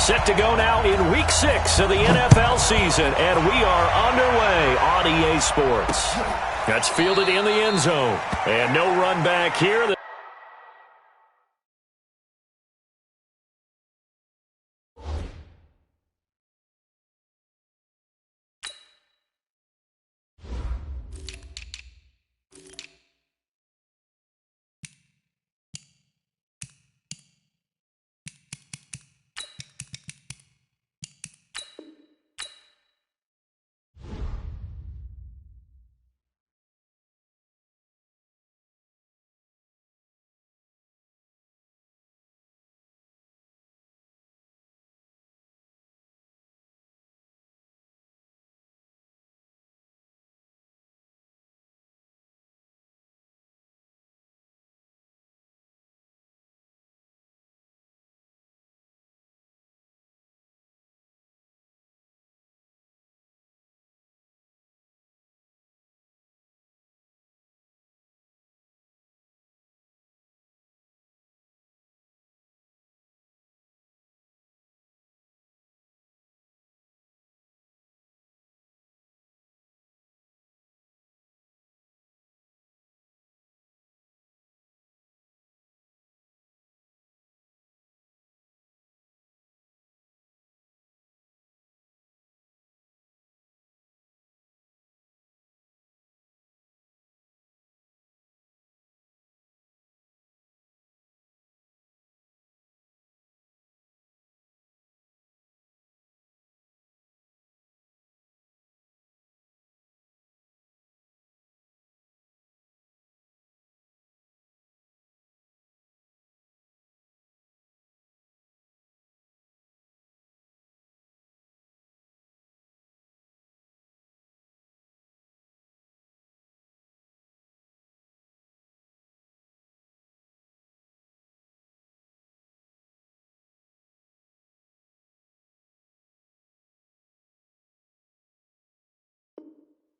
Set to go now in Week 6 of the NFL season, and we are underway on EA Sports. That's fielded in the end zone, and no run back here.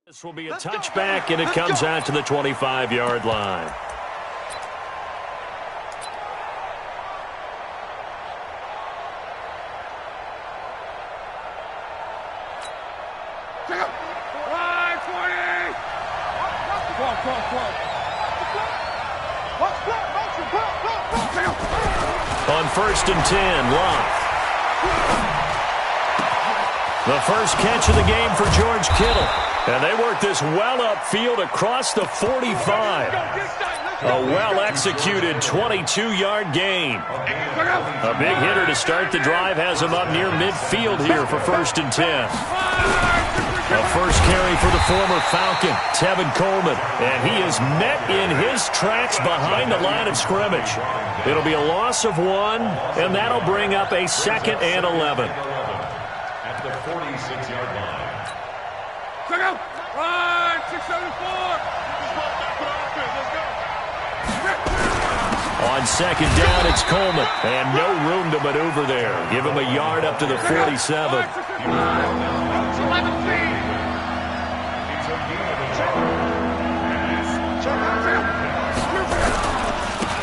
This will be a touchback, and it comes out to the 25-yard line. On 1st and 10, Locke. The first catch of the game for George Kittle. And they work this well upfield across the 45. A well-executed 22-yard gain. A big hitter to start the drive has him up near midfield here for 1st and 10. A first carry for the former Falcon, Tevin Coleman. And he is met in his tracks behind the line of scrimmage. It'll be a loss of 1, and that'll bring up a 2nd and 11. At the 46-yard line. Check out! Run! 674! On 2nd down, it's Coleman. And no room to maneuver there. Give him a yard up to the 47.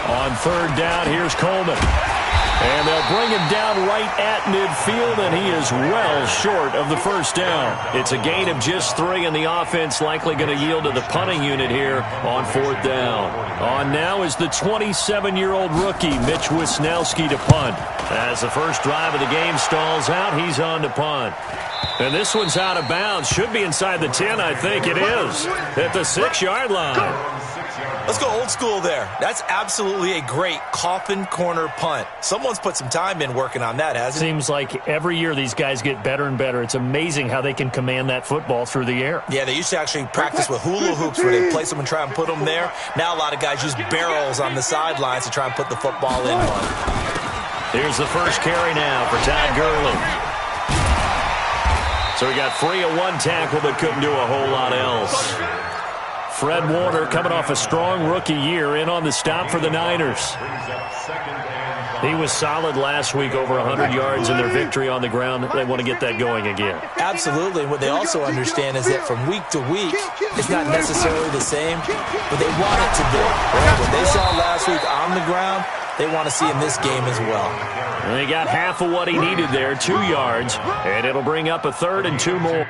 On 3rd down, here's Coleman. And they'll bring him down right at midfield, and he is well short of the first down. It's a gain of just 3, and the offense likely going to yield to the punting unit here on 4th down. On now is the 27-year-old rookie, Mitch Wisnowski, to punt. As the first drive of the game stalls out, he's on to punt. And this one's out of bounds. Should be inside the 10, I think it is. At the 6-yard line. Let's go old school there. That's absolutely a great coffin corner punt. Someone's put some time in working on that, hasn't it? Seems like every year these guys get better and better. It's amazing how they can command that football through the air. Yeah, they used to actually practice with hula hoops where they place them and try and put them there. Now a lot of guys use barrels on the sidelines to try and put the football in one. Here's the first carry now for Todd Gurley. So he got free of 1 tackle but couldn't do a whole lot else. Fred Warner coming off a strong rookie year in on the stop for the Niners. He was solid last week, over 100 yards in their victory on the ground. They want to get that going again. Absolutely. And what they also understand is that from week to week, it's not necessarily the same, but they want it to be. What they saw last week on the ground, they want to see in this game as well. And he got half of what he needed there, 2 yards, and it'll bring up a 3rd and 2 more.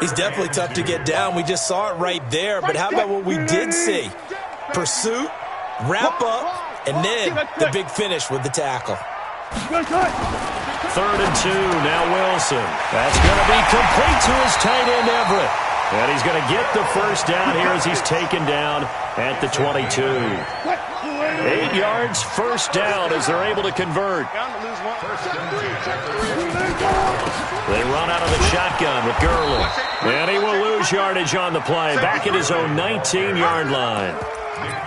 He's definitely tough to get down. We just saw it right there. But how about what we did see? Pursuit, wrap up, and then the big finish with the tackle. 3rd and 2, now Wilson. That's going to be complete to his tight end, Everett. And he's going to get the first down here as he's taken down at the 22. 8 yards, first down as they're able to convert. They run out of the shotgun with Gurley. And he will lose yardage on the play, back at his own 19-yard line.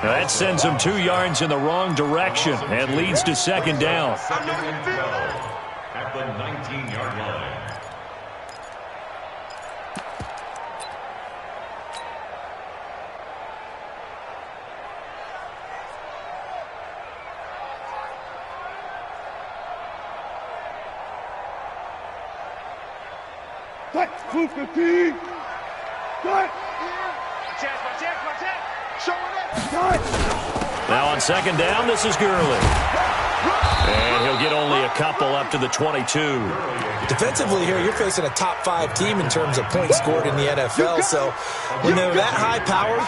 That sends him 2 yards in the wrong direction and leads to second down. At the 19-yard line. Now on second down, this is Gurley. And he'll get only a couple up to the 22. Defensively here, you're facing a top 5 team in terms of points scored in the NFL. So when they're that high powered,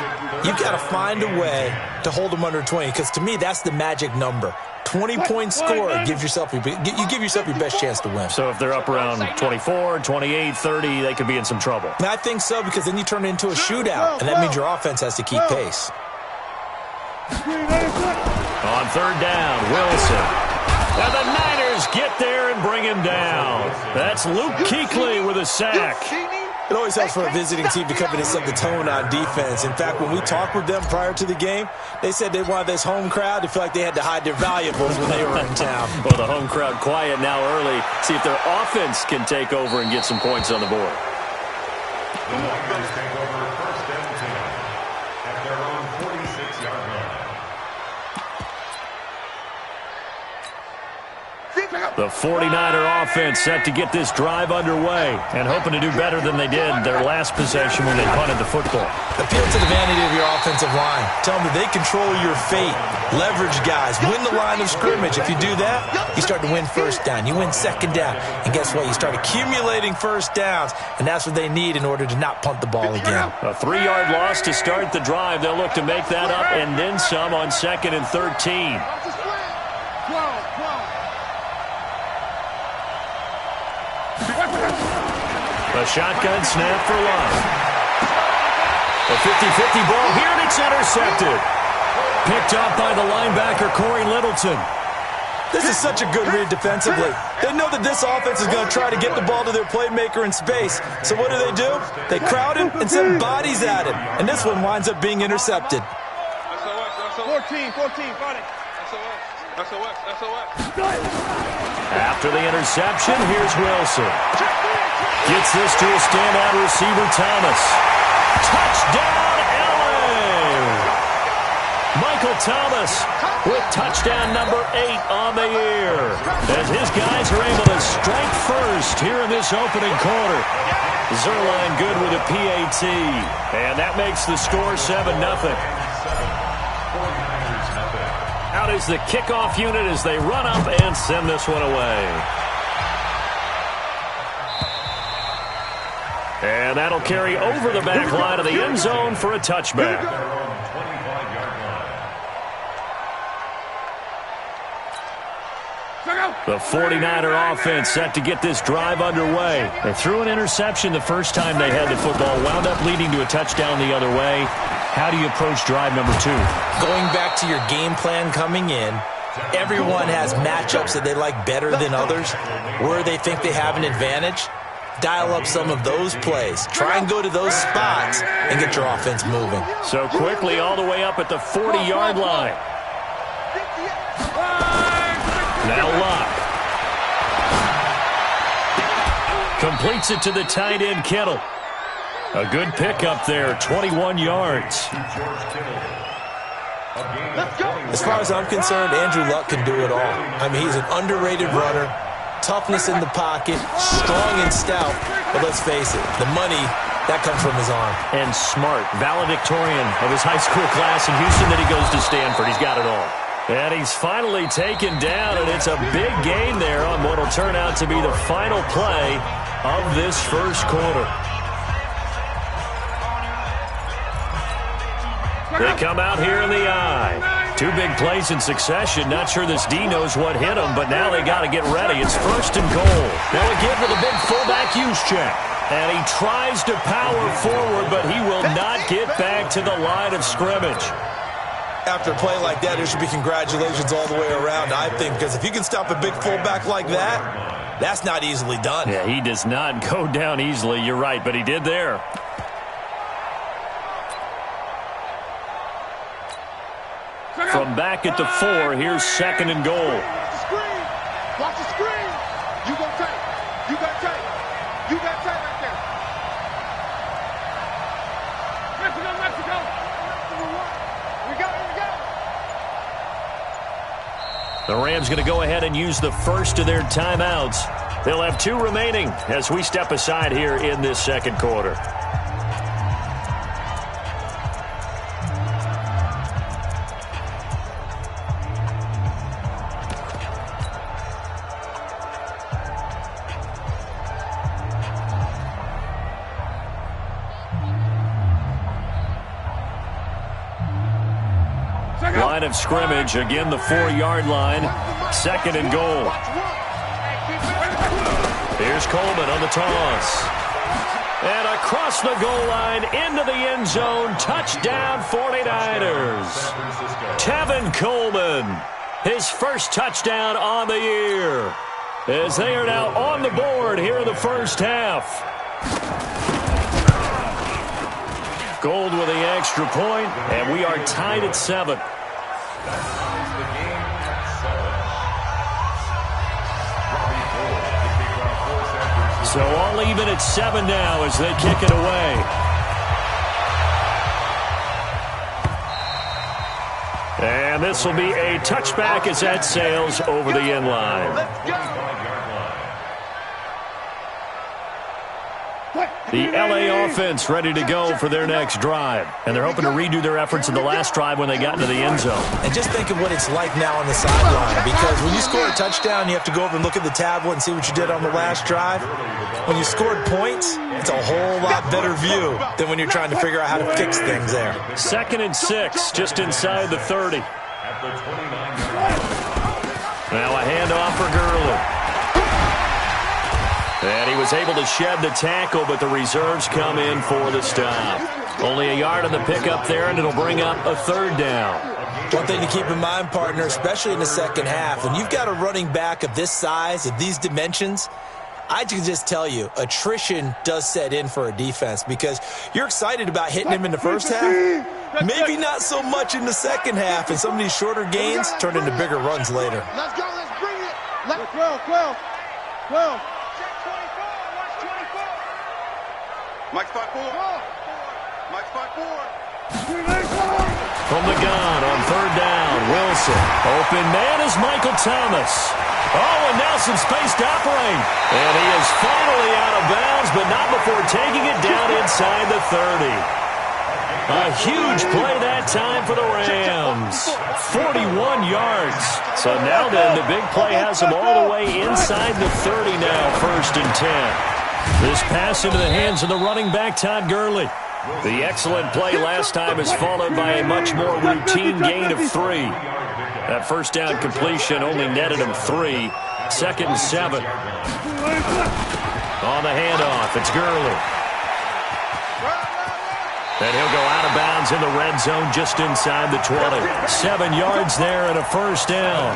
you've got to find a way to hold them under 20. Because to me, that's the magic number. 20 points scored, you give yourself your best chance to win. So if they're up around 24, 28, 30, they could be in some trouble. And I think so, because then you turn it into a shootout, and that means your offense has to keep pace. On third down, Wilson. And the Niners get there and bring him down. That's Luke Kuechly with a sack. It always helps for a visiting team to come in and set the tone on defense. In fact, when we talked with them prior to the game, they said they wanted this home crowd to feel like they had to hide their valuables when they were in town. Well, the home crowd quiet now early. See if their offense can take over and get some points on the board. The Niners take over first and 10 at their own 46-yard line. The 49er offense set to get this drive underway and hoping to do better than they did their last possession when they punted the football. Appeal to the vanity of your offensive line. Tell them that they control your fate. Leverage guys. Win the line of scrimmage. If you do that, you start to win first down. You win second down. And guess what? You start accumulating first downs, and that's what they need in order to not punt the ball again. A 3-yard loss to start the drive. They'll look to make that up and then some on 2nd and 13. A shotgun snap for Love. A 50-50 ball here, and it's intercepted. Picked up by the linebacker, Corey Littleton. This is such a good read defensively. They know that this offense is going to try to get the ball to their playmaker in space. So what do? They crowd him and send bodies at him. And this one winds up being intercepted. 14, got it. SOS. After the interception, here's Wilson. Gets this to a standout receiver, Thomas. Touchdown, LA! Michael Thomas with touchdown number 8 on the year. As his guys are able to strike first here in this opening quarter. Zerline good with a PAT. And that makes the score 7-0. Out is the kickoff unit as they run up and send this one away. And that'll carry over the back line of the end zone for a touchback. The 49er offense set to get this drive underway. They threw an interception the first time they had the football, wound up leading to a touchdown the other way. How do you approach drive number 2? Going back to your game plan coming in, everyone has matchups that they like better than others, where they think they have an advantage. dial up some of those plays. Try and go to those spots and get your offense moving. So quickly all the way up at the 40-yard line. Now Luck. Completes it to the tight end, Kittle. A good pickup there, 21 yards. As far as I'm concerned, Andrew Luck can do it all. I mean, he's an underrated runner, toughness in the pocket, strong and stout. But let's face it, the money, that comes from his arm. And smart, valedictorian of his high school class in Houston, then he goes to Stanford. He's got it all. And he's finally taken down, and it's a big gain there on what will turn out to be the final play of this first quarter. They come out here in the eye. Two big plays in succession. Not sure this D knows what hit him, but now they got to get ready. It's 1st and goal. Now again with a big fullback use check. And he tries to power forward, but he will not get back to the line of scrimmage. After a play like that, there should be congratulations all the way around, I think, because if you can stop a big fullback like that, that's not easily done. Yeah, he does not go down easily. You're right, but he did there. From back at the 4, here's 2nd and goal. Watch the screen. Watch the screen. You got tape. You got tape. You got tape right there. Mexico, Mexico. We go, we go. The Rams going to go ahead and use the first of their timeouts. They'll have 2 remaining as we step aside here in this second quarter. Line of scrimmage, again the 4-yard line, 2nd and goal. Here's Coleman on the toss. And across the goal line, into the end zone, touchdown 49ers. Tevin Coleman, his first touchdown on the year, as they are now on the board here in the first half. Gold with the extra point, and we are tied at 7. So all even at 7 now as they kick it away. And this will be a touchback as that sails over the end line. The LA offense ready to go for their next drive. And they're hoping to redo their efforts in the last drive when they got into the end zone. And just think of what it's like now on the sideline, because when you score a touchdown, you have to go over and look at the tablet and see what you did on the last drive. When you scored points, it's a whole lot better view than when you're trying to figure out how to fix things there. 2nd and 6, just inside the 30. Now a handoff for Gurley. And he was able to shed the tackle, but the reserves come in for the stop. Only a yard on the pickup there, and it'll bring up a 3rd down. One thing to keep in mind, partner, especially in the second half, when you've got a running back of this size, of these dimensions, I can just tell you, attrition does set in for a defense because you're excited about hitting him in the first half. Maybe not so much in the second half, and some of these shorter gains turn into bigger runs later. Let's go. Let's bring it. Let's 12. Check 24. Watch 24. Mike spot 4. Mike spot 4. From the gun on 3rd down, Wilson. Open man is Michael Thomas. Oh, and now some space to operate. And he is finally out of bounds, but not before taking it down inside the 30. A huge play that time for the Rams. 41 yards. So now then, the big play has them all the way inside the 30 now, 1st and 10. This pass into the hands of the running back, Todd Gurley. The excellent play last time is followed by a much more routine gain of 3. That 1st down completion only netted him 3. 2nd and 7. On the handoff, it's Gurley. And he'll go out of bounds in the red zone just inside the 20. 7 yards there and a 1st down.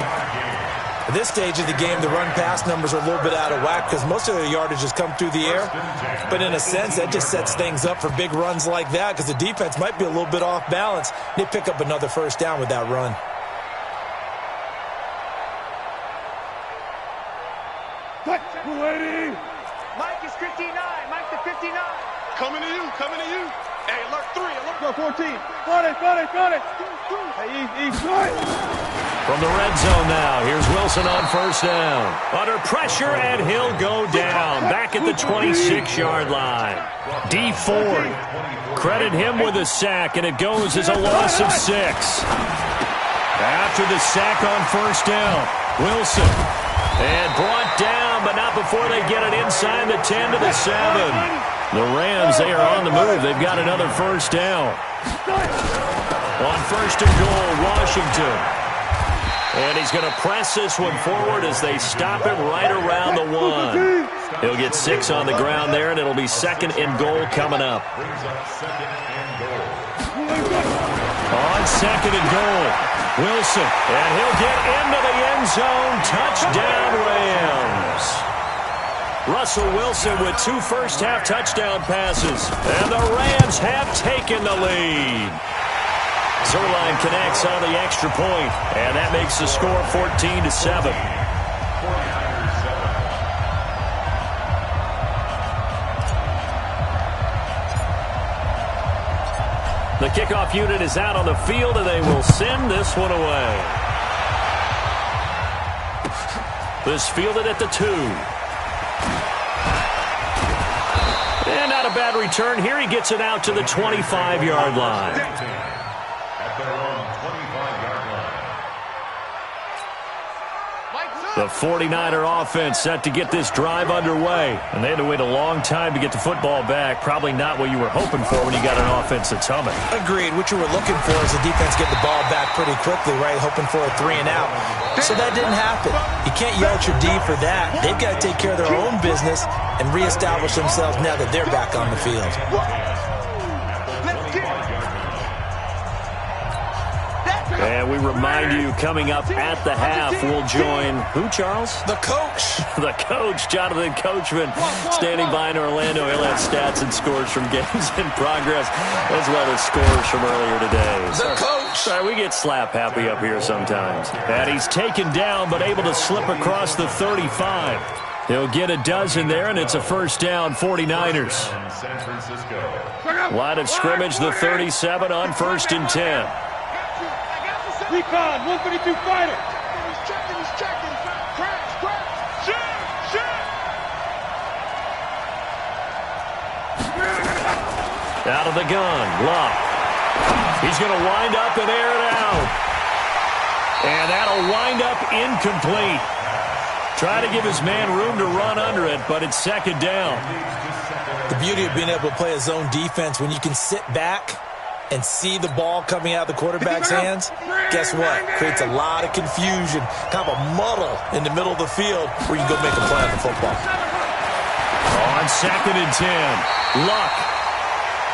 At this stage of the game, the run-pass numbers are a little bit out of whack because most of their yardage has come through the air. But in a sense, that just sets things up for big runs like that because the defense might be a little bit off balance. They pick up another first down with that run. Mike is 59. Mike to 59. Coming to you. Coming to you. Hey, alert 3. Alert. Go 14. Got it. Hey, he's right. From the red zone now, here's Wilson on first down. Under pressure, and he'll go down. Back at the 26-yard line. D Ford. Credit him with a sack, and it goes as a loss of 6. After the sack on first down, Wilson. And brought down, but not before they get it inside the 10 to the 7. The Rams, they are on the move. They've got another first down. On first and goal, Washington. And he's going to press this one forward as they stop it right around the 1. He'll get 6 on the ground there, and it'll be second and goal coming up. On second and goal, Wilson. And he'll get into the end zone. Touchdown, Rams. Russell Wilson with 2 first-half touchdown passes. And the Rams have taken the lead. Zerline connects on the extra point, and that makes the score 14-7. The kickoff unit is out on the field, and they will send this one away. This fielded at the 2. And not a bad return here. He gets it out to the 25-yard line. At their own 25-yard line. The 49er offense set to get this drive underway. And they had to wait a long time to get the football back. Probably not what you were hoping for when you got an offense that's humming. Agreed. What you were looking for is the defense get the ball back pretty quickly, right? Hoping for a 3 and out. So that didn't happen. You can't yell at your D for that. They've got to take care of their own business and reestablish themselves now that they're back on the field. And we remind you, coming up at the half, we'll join who, Charles? The coach. The coach, Jonathan Coachman, standing by in Orlando. He'll have stats and scores from games in progress, as well as scores from earlier today. The coach. Sorry, we get slap happy up here sometimes. And he's taken down, but able to slip across the 35. He'll get a dozen there, and it's a first down, 49ers. San Francisco. Line of scrimmage, the 37 on first and 10. Recon, 152 fighter. He's checking. Crash. Out of the gun, Luck. He's going to wind up and air it out. And that'll wind up incomplete. Try to give his man room to run under it, but it's second down. The beauty of being able to play a zone defense when you can sit back and see the ball coming out of the quarterback's hands, guess what? Creates a lot of confusion, kind of a muddle in the middle of the field where you can go make a play on the football. On second and 10, Luck.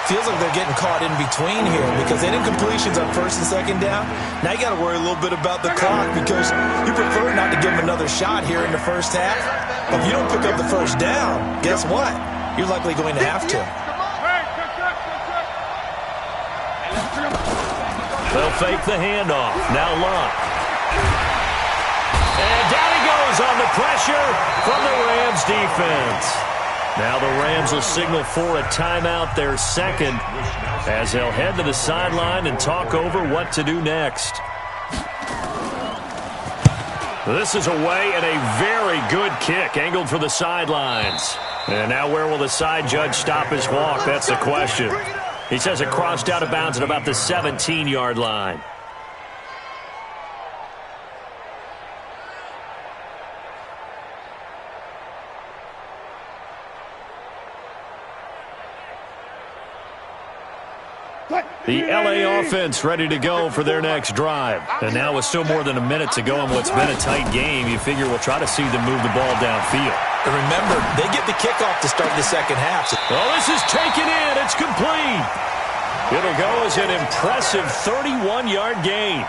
Feels like they're getting caught in between here because they didn't completions on first and second down. Now you got to worry a little bit about the clock because you prefer not to give them another shot here in the first half. But if you don't pick up the first down, guess what? You're likely going to have to. They'll fake the handoff. Now Luck. And down he goes on the pressure from the Rams defense. Now the Rams will signal for a timeout, their second, as they'll head to the sideline and talk over what to do next. This is away and a very good kick, angled for the sidelines. And now where will the side judge stop his walk? That's the question. He says it crossed out of bounds at about the 17-yard line. The L.A. offense ready to go for their next drive. And now with still more than a minute to go in what's been a tight game, you figure we'll try to see them move the ball downfield. And remember, they get the kickoff to start the second half. Oh, this is taken in. It's complete. It'll go as an impressive 31-yard gain.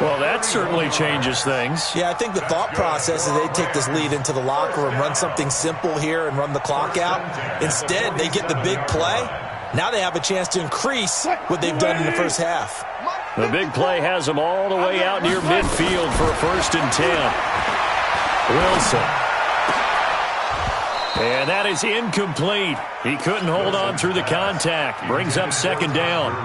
Well, that certainly changes things. Yeah, I think the thought process is they take this lead into the locker room, run something simple here, and run the clock out. Instead, they get the big play. Now they have a chance to increase what they've done in the first half. The big play has them all the way out near midfield for a 1st and 10. Wilson. And that is incomplete. He couldn't hold on through the contact. Brings up 2nd down.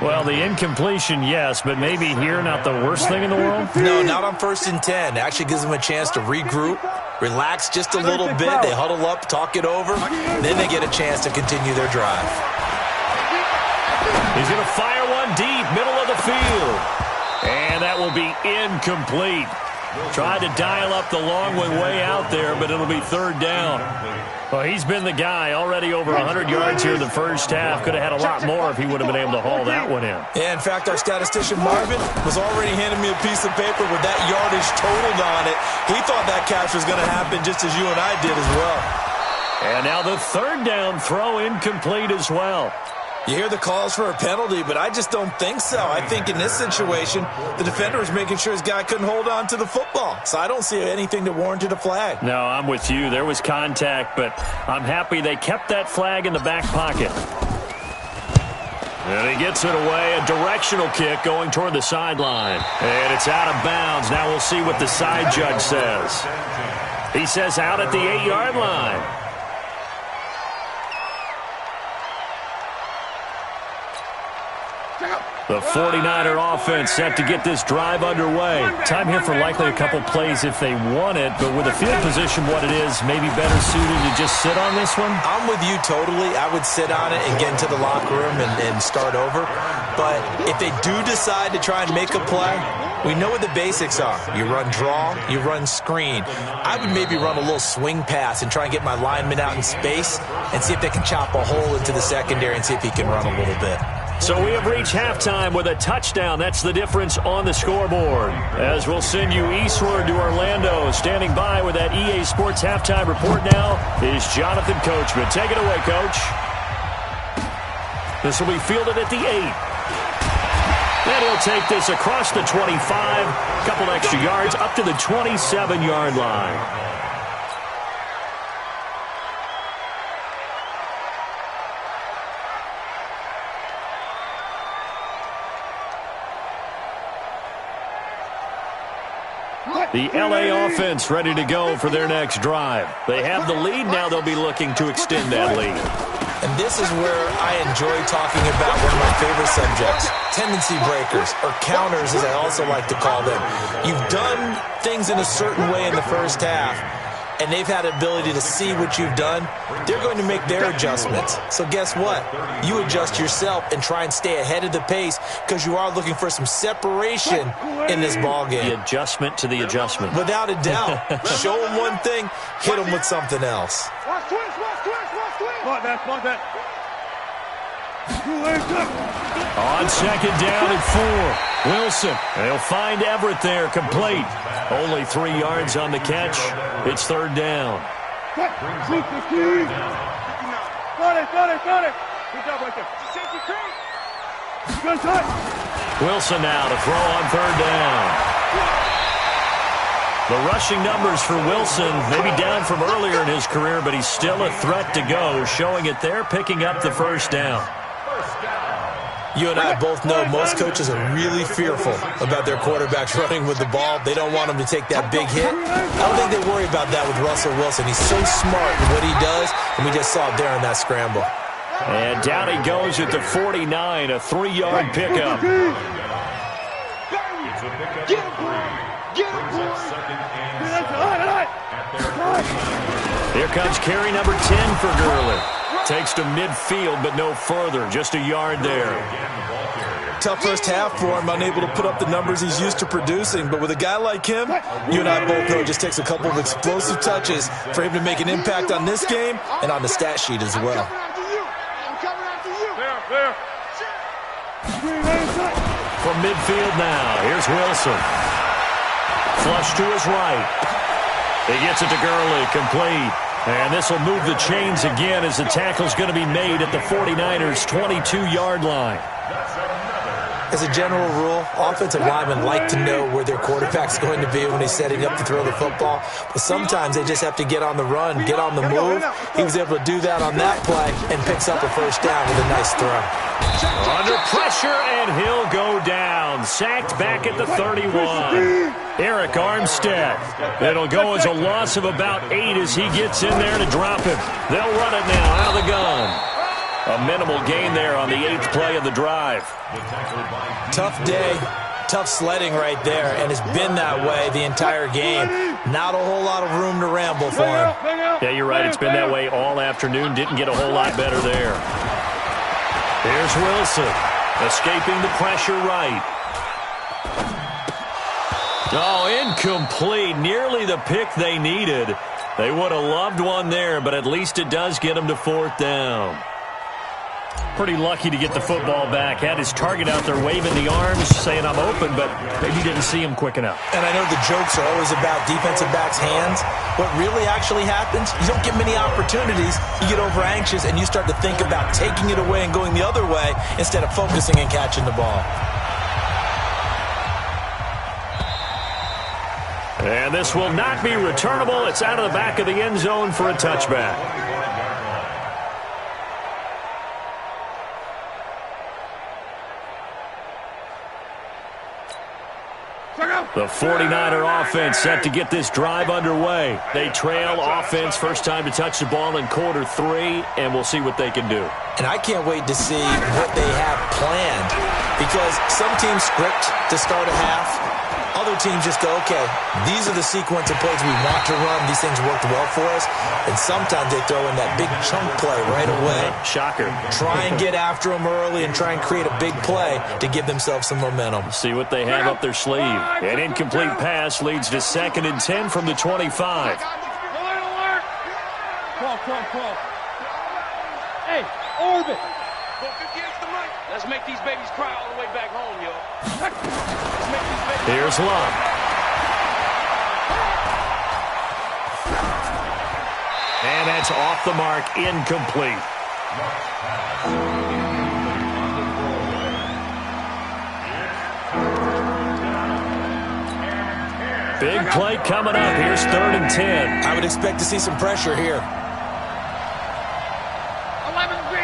Well, the incompletion, yes, but maybe here not the worst thing in the world? No, not on 1st and 10. It actually gives them a chance to regroup, relax just a little bit. They huddle up, talk it over. Then they get a chance to continue their drive. He's going to fire one deep, middle of the field. And that will be incomplete. Tried to dial up the long one way out there, but it'll be 3rd down. Well, he's been the guy, already over 100 yards here in the first half. Could have had a lot more if he would have been able to haul that one in. Yeah, in fact, our statistician Marvin was already handing me a piece of paper with that yardage totaled on it. He thought that catch was going to happen just as you and I did as well. And now the 3rd down throw incomplete as well. You hear the calls for a penalty, but I just don't think so. I think in this situation, the defender was making sure his guy couldn't hold on to the football. So I don't see anything that warranted a flag. No, I'm with you. There was contact, but I'm happy they kept that flag in the back pocket. And he gets it away. A directional kick going toward the sideline. And it's out of bounds. Now we'll see what the side judge says. He says out at the 8-yard line. The 49er offense set to get this drive underway. Time here for likely a couple plays if they want it, but with the field position what it is, maybe better suited to just sit on this one? I'm with you totally. I would sit on it and get into the locker room and start over. But if they do decide to try and make a play, we know what the basics are. You run draw, you run screen. I would maybe run a little swing pass and try and get my lineman out in space and see if they can chop a hole into the secondary and see if he can run a little bit. So we have reached halftime with a touchdown. That's the difference on the scoreboard. As we'll send you eastward to Orlando. Standing by with that EA Sports halftime report now is Jonathan Coachman. Take it away, Coach. This will be fielded at the 8. And he'll take this across the 25. Couple extra yards up to the 27-yard line. The L.A. offense ready to go for their next drive. They have the lead. Now they'll be looking to extend that lead. And this is where I enjoy talking about one of my favorite subjects, tendency breakers, or counters as I also like to call them. You've done things in a certain way in the first half, and they've had the ability to see what you've done. They're going to make their adjustments. So guess what? You adjust yourself and try and stay ahead of the pace because you are looking for some separation in this ball game. The adjustment to the adjustment. Without a doubt. Show them one thing, hit them with something else. Watch twist. Block that. On 2nd down and 4. Wilson. They'll find Everett there, complete. Only 3 yards on the catch. It's 3rd down. Got it. Good job right there. Safety creep. Good touch. Wilson now to throw on 3rd down. The rushing numbers for Wilson, maybe down from earlier in his career, but he's still a threat to go, showing it there, picking up the 1st down. You and I both know most coaches are really fearful about their quarterbacks running with the ball. They don't want them to take that big hit. I don't think they worry about that with Russell Wilson. He's so smart in what he does, and we just saw it there in that scramble. And down he goes at the 49, a 3-yard pickup. Here comes carry number 10 for Gurley. Takes to midfield, but no further. Just a yard there. Tough first half for him, unable to put up the numbers he's used to producing. But with a guy like him, you and I both know it just takes a couple of explosive touches for him to make an impact on this game and on the stat sheet as well. From midfield now, here's Wilson. Flush to his right. He gets it to Gurley, complete. And this will move the chains again as the tackle's going to be made at the 49ers' 22-yard line. As a general rule, offensive linemen like to know where their quarterback's going to be when he's setting up to throw the football. But sometimes they just have to get on the run, get on the move. He was able to do that on that play and picks up a first down with a nice throw. Under pressure, and he'll go down. Sacked back at the 31. Eric Armstead. It'll go as a loss of about 8 as he gets in there to drop him. They'll run it now out of the gun. A minimal gain there on the 8th play of the drive. Tough day, tough sledding right there, and it's been that way the entire game. Not a whole lot of room to ramble for him. Yeah, you're right. It's been that way all afternoon. Didn't get a whole lot better there. Here's Wilson, escaping the pressure right. Oh, incomplete. Nearly the pick they needed. They would have loved one there, but at least it does get them to 4th down. Pretty lucky to get the football back. Had his target out there waving the arms, saying I'm open, but maybe didn't see him quick enough. And I know the jokes are always about defensive backs' hands. What really actually happens, you don't get many opportunities. You get over anxious, and you start to think about taking it away and going the other way instead of focusing and catching the ball. And this will not be returnable. It's out of the back of the end zone for a touchback. The 49er offense set to get this drive underway. They trail offense, first time to touch the ball in quarter 3, and we'll see what they can do. And I can't wait to see what they have planned, because some teams script to start a half. Other teams just go, okay, these are the sequence of plays we want to run. These things worked well for us. And sometimes they throw in that big chunk play right away. Shocker. Try and get after them early and try and create a big play to give themselves some momentum. See what they have up their sleeve. An incomplete pass leads to 2nd and 10 from the 25. Call. Hey, Orbit. Let's make these babies cry all the way back home, yo. Here's Love. And that's off the mark, incomplete. Big play coming up. Here's 3rd and 10. I would expect to see some pressure here. 11B.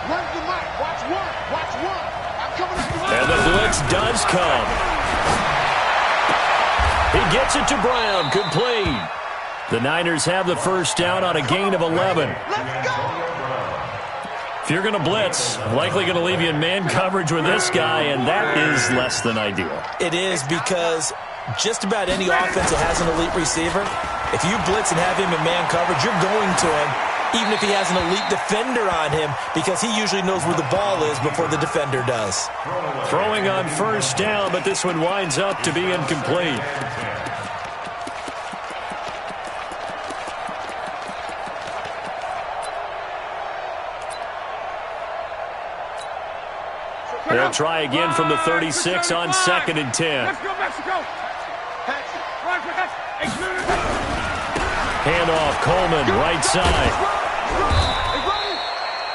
Run the mic. Watch one. I'm coming up. And the blitz does come. He gets it to Brown. Complete. The Niners have the first down on a gain of 11. Let's go. If you're going to blitz, likely going to leave you in man coverage with this guy, and that is less than ideal. It is, because just about any offense that has an elite receiver, if you blitz and have him in man coverage, you're going to him, even if he has an elite defender on him, because he usually knows where the ball is before the defender does. Throwing on first down, but this one winds up to be incomplete. They'll try again from the 36 on 2nd and 10. Let's go, Mexico. Handoff, Coleman, right side.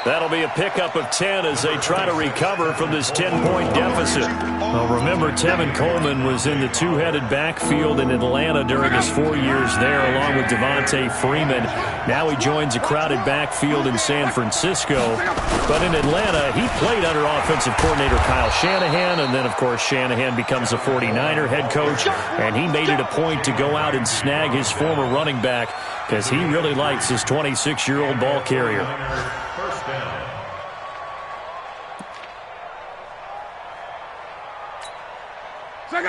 That'll be a pickup of 10 as they try to recover from this 10-point deficit. Well, remember, Tevin Coleman was in the two-headed backfield in Atlanta during his 4 years there, along with Devontae Freeman. Now he joins a crowded backfield in San Francisco. But in Atlanta, he played under offensive coordinator Kyle Shanahan, and then, of course, Shanahan becomes a 49er head coach, and he made it a point to go out and snag his former running back because he really likes his 26-year-old ball carrier. First down.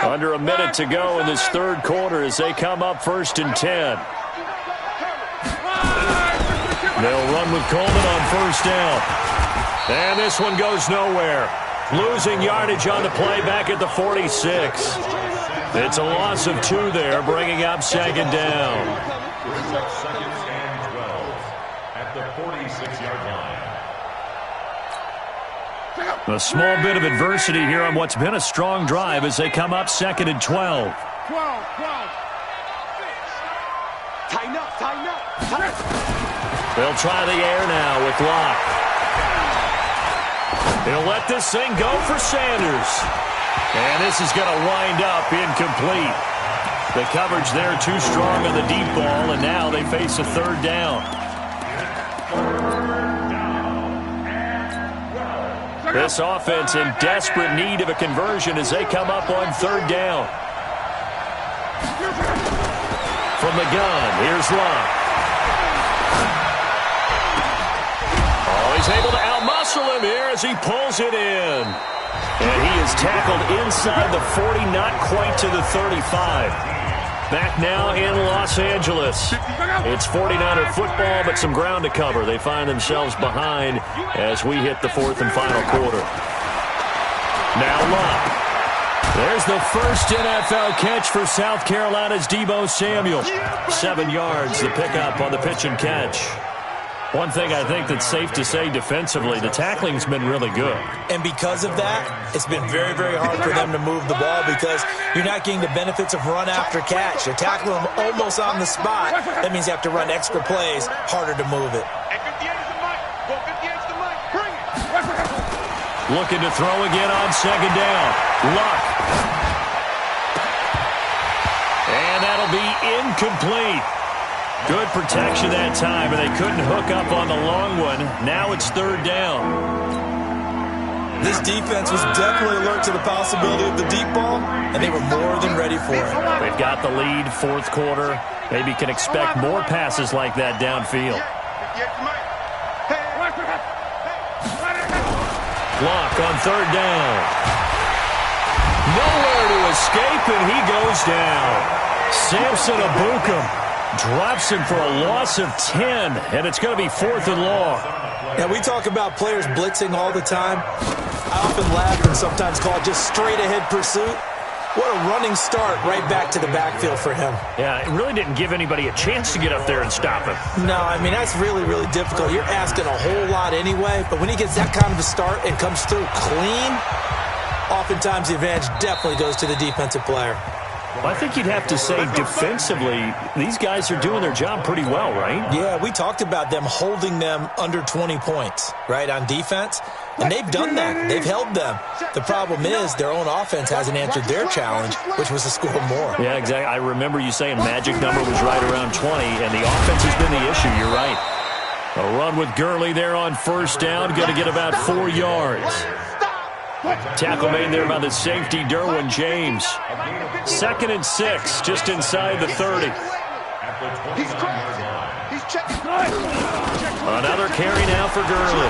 Under a minute to go in this third quarter as they come up 1st and 10. They'll run with Coleman on first down. And this one goes nowhere. Losing yardage on the play back at the 46. It's a loss of 2 there, bringing up 2nd down. 2nd and 12 at the 46-yard line. A small bit of adversity here on what's been a strong drive as they come up 2nd and 12. Tighten up, tighten up. They'll try the air now with Locke. He'll let this thing go for Sanders. And this is going to wind up incomplete. The coverage there too strong on the deep ball, and now they face a third down. This offense in desperate need of a conversion as they come up on third down. From the gun, here's Locke. Oh, he's able to outmuscle him here as he pulls it in. And he is tackled inside the 40, not quite to the 35. Back now in Los Angeles. It's 49er football, but some ground to cover. They find themselves behind as we hit the fourth and final quarter. Now Locke. There's the first NFL catch for South Carolina's Deebo Samuel. 7 yards, the pickup on the pitch and catch. One thing I think that's safe to say defensively, the tackling's been really good. And because of that, it's been very, very hard for them to move the ball because you're not getting the benefits of run after catch. You're tackling them almost on the spot. That means you have to run extra plays, harder to move it. Looking to throw again on second down. Luck. And that'll be incomplete. Good protection that time, and they couldn't hook up on the long one. Now it's third down. This defense was definitely alert to the possibility of the deep ball, and they were more than ready for it. They've got the lead, fourth quarter. Maybe can expect more passes like that downfield. Block on third down. Nowhere to escape, and he goes down. Samson Abukum drops him for a loss of 10, and it's going to be fourth and long. Now, we talk about players blitzing all the time. I often laugh and sometimes call it just straight-ahead pursuit. What a running start right back to the backfield for him. Yeah, it really didn't give anybody a chance to get up there and stop him. No, I mean, that's really, really difficult. You're asking a whole lot anyway, but when he gets that kind of a start and comes through clean, oftentimes the advantage definitely goes to the defensive player. Well, I think you'd have to say defensively, these guys are doing their job pretty well, right? Yeah, we talked about them holding them under 20 points, right, on defense. And they've done that. They've held them. The problem is their own offense hasn't answered their challenge, which was to score more. Yeah, exactly. I remember you saying magic number was right around 20, and the offense has been the issue. You're right. A run with Gurley there on first down. Going to get about 4 yards. Tackle made there by the safety, Derwin James. 2nd and 6, just inside the 30. Another carry now for Gurley.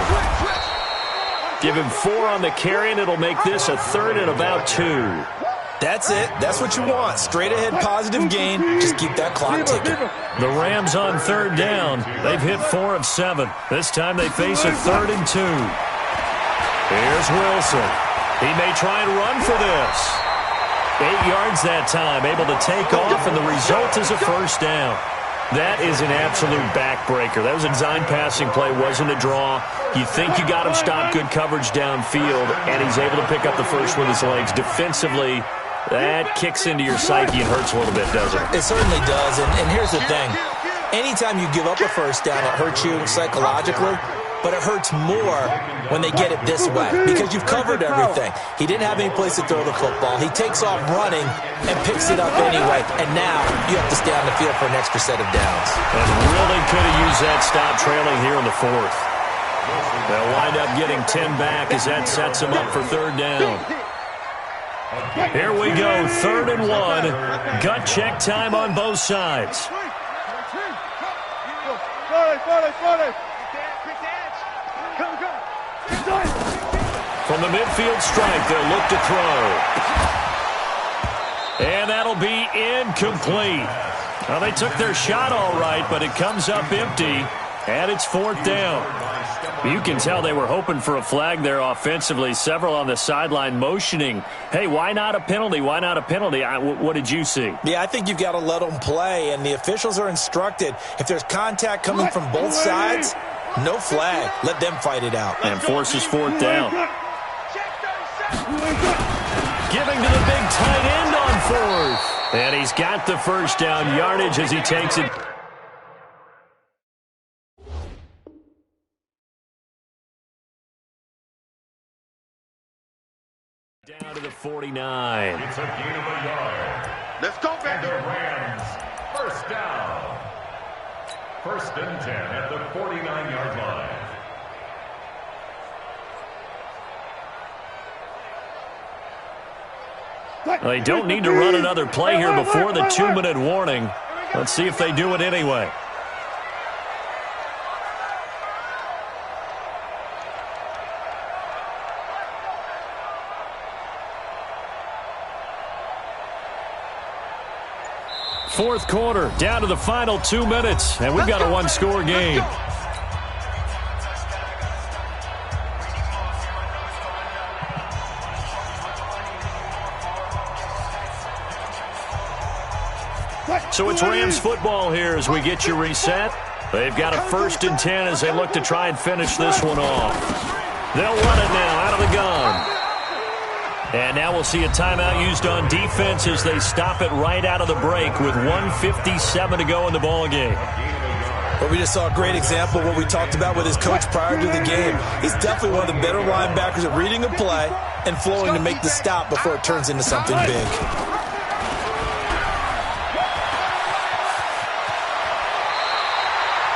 Give him 4 on the carry, and it'll make this a 3rd and about 2. That's it. That's what you want. Straight ahead positive gain. Just keep that clock ticking. The Rams on third down. They've hit 4 of 7. This time they face a 3rd and 2. Here's Wilson. He may try and run for this. 8 yards that time, able to take off, and the result is a first down. That is an absolute backbreaker. That was a design passing play, wasn't a draw. You think you got him stopped, good coverage downfield, and he's able to pick up the first with his legs. Defensively, that kicks into your psyche and hurts a little bit, doesn't it? It certainly does, and here's the thing. Anytime you give up a first down, it hurts you psychologically, but it hurts more when they get it this way because you've covered everything. He didn't have any place to throw the football. He takes off running and picks it up anyway, and now you have to stay on the field for an extra set of downs. And really could have used that stop trailing here in the 4th. They'll wind up getting 10 back as that sets them up for third down. Here we go, 3rd and 1. Gut check time on both sides. From the midfield stripe, they'll look to throw. And that'll be incomplete. Well, they took their shot all right, but it comes up empty, and it's 4th down. You can tell they were hoping for a flag there offensively. Several on the sideline motioning, hey, why not a penalty? Why not a penalty? What did you see? Yeah, I think you've got to let them play, and the officials are instructed. If there's contact coming from both sides, no flag. Let them fight it out. And forces 4th down. Giving to the big tight end on 4th. And he's got the first down yardage as he takes it. Down to the 49. It's a gain of a yard. Let's go, And baby. the Rams, first down. 1st and 10 at the 49-yard line. They don't need to run another play here before the 2-minute warning. Let's see if they do it anyway. Fourth quarter, down to the final 2 minutes, and we've got a one-score game. So it's Rams football here as we get you reset. They've got a 1st and 10 as they look to try and finish this one off. They'll run it now out of the gun. And now we'll see a timeout used on defense as they stop it right out of the break with 1:57 to go in the ballgame. Well, we just saw a great example of what we talked about with his coach prior to the game. He's definitely one of the better linebackers at reading a play and flowing to make the stop before it turns into something big.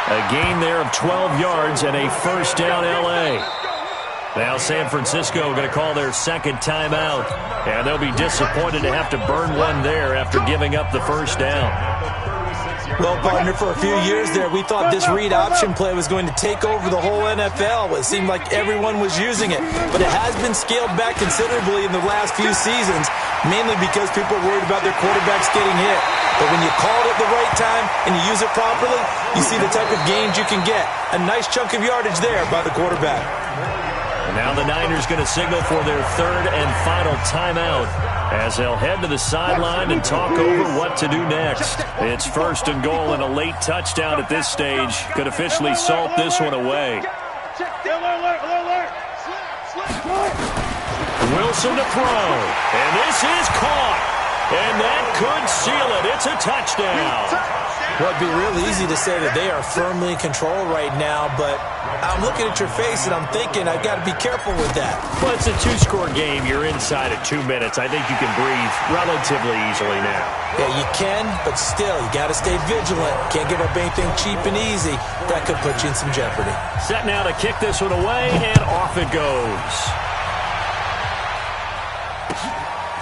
A gain there of 12 yards and a 1st down L.A. Now San Francisco going to call their second timeout, and they'll be disappointed to have to burn one there after giving up the 1st down. Well, partner, for a few years there, we thought this read option play was going to take over the whole NFL. It seemed like everyone was using it, but it has been scaled back considerably in the last few seasons, mainly because people are worried about their quarterbacks getting hit. But when you call it at the right time and you use it properly, you see the type of gains you can get. A nice chunk of yardage there by the quarterback. And now the Niners going to signal for their 3rd and final timeout as they'll head to the sideline and talk over what to do next. It's 1st and goal, and a late touchdown at this stage could officially salt this one away. Wilson to throw, and this is caught. And that could seal it. It's a touchdown. Well, it'd be real easy to say that they are firmly in control right now, but I'm looking at your face and I'm thinking I've got to be careful with that. Well, it's a 2-score game. You're inside at 2 minutes. I think you can breathe relatively easily now. Yeah, you can, but still, you got to stay vigilant. Can't give up anything cheap and easy. That could put you in some jeopardy. Set now to kick this one away, and off it goes.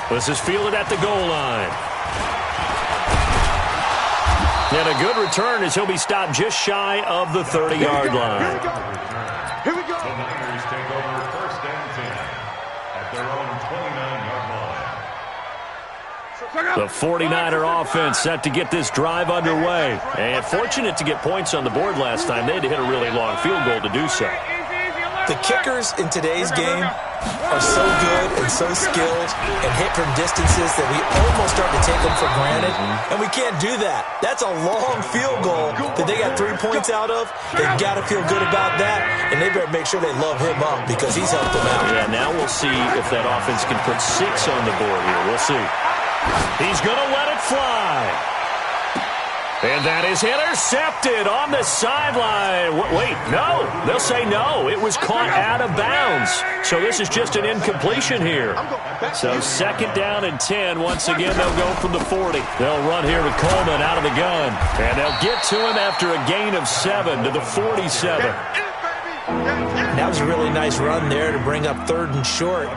This is fielded at the goal line. And a good return as he'll be stopped just shy of the 30-yard line. Here we go. The Niners take over 1st and 10 at their own 29-yard line. The 49er offense set to get this drive underway. And fortunate to get points on the board last time. They had to hit a really long field goal to do so. The kickers in today's game are so good and so skilled and hit from distances that we almost start to take them for granted, and we can't do that. That's a long field goal that they got 3 points out of. They've got to feel good about that, and they better make sure they love him up because he's helped them out. Yeah, now we'll see if that offense can put 6 on the board here. We'll see. He's going to let it fly. And that is intercepted on the sideline. Wait, no. They'll say no. It was caught out of bounds. So this is just an incompletion here. So 2nd down and 10. Once again, they'll go from the 40. They'll run here with Coleman out of the gun. And they'll get to him after a gain of 7 to the 47. That was a really nice run there to bring up 3rd and short.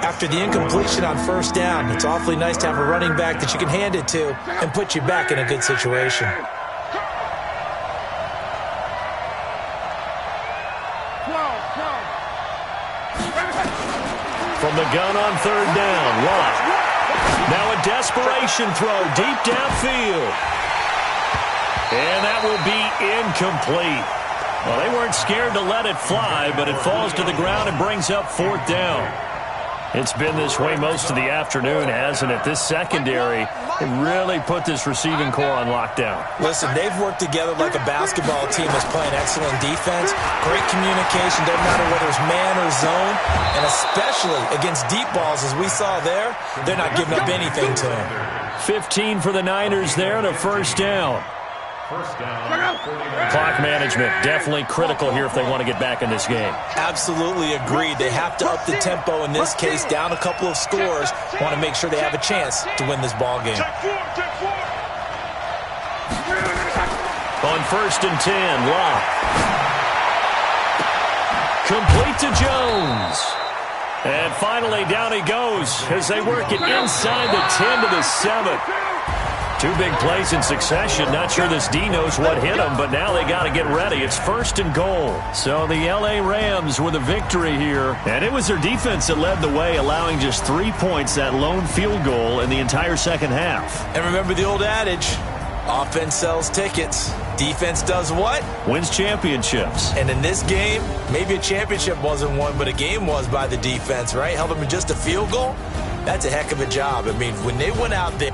After the incompletion on 1st down, it's awfully nice to have a running back that you can hand it to and put you back in a good situation. From the gun on 3rd down, Watt. Now a desperation throw deep downfield. And that will be incomplete. Well, they weren't scared to let it fly, but it falls to the ground and brings up 4th down. It's been this way most of the afternoon, hasn't it? This secondary really put this receiving core on lockdown. Listen, they've worked together like a basketball team that's playing excellent defense. Great communication, doesn't matter whether it's man or zone. And especially against deep balls, as we saw there, they're not giving up anything to them. 15 for the Niners there and a 1st down. First down. Clock management definitely critical here if they want to get back in this game. Absolutely agreed. They have to up the tempo in this case, down a couple of scores. Want to make sure they have a chance to win this ball game. On 1st and 10, Locke. Complete to Jones. And finally, down he goes as they work it inside the 10 to the 7. 2 big plays in succession. Not sure this D knows what hit him, but now they got to get ready. It's 1st and goal. So the L.A. Rams with a victory here. And it was their defense that led the way, allowing just 3 points, that lone field goal in the entire second half. And remember the old adage, offense sells tickets. Defense does what? Wins championships. And in this game, maybe a championship wasn't won, but a game was by the defense, right? Held them in just a field goal. That's a heck of a job. I mean, when they went out there.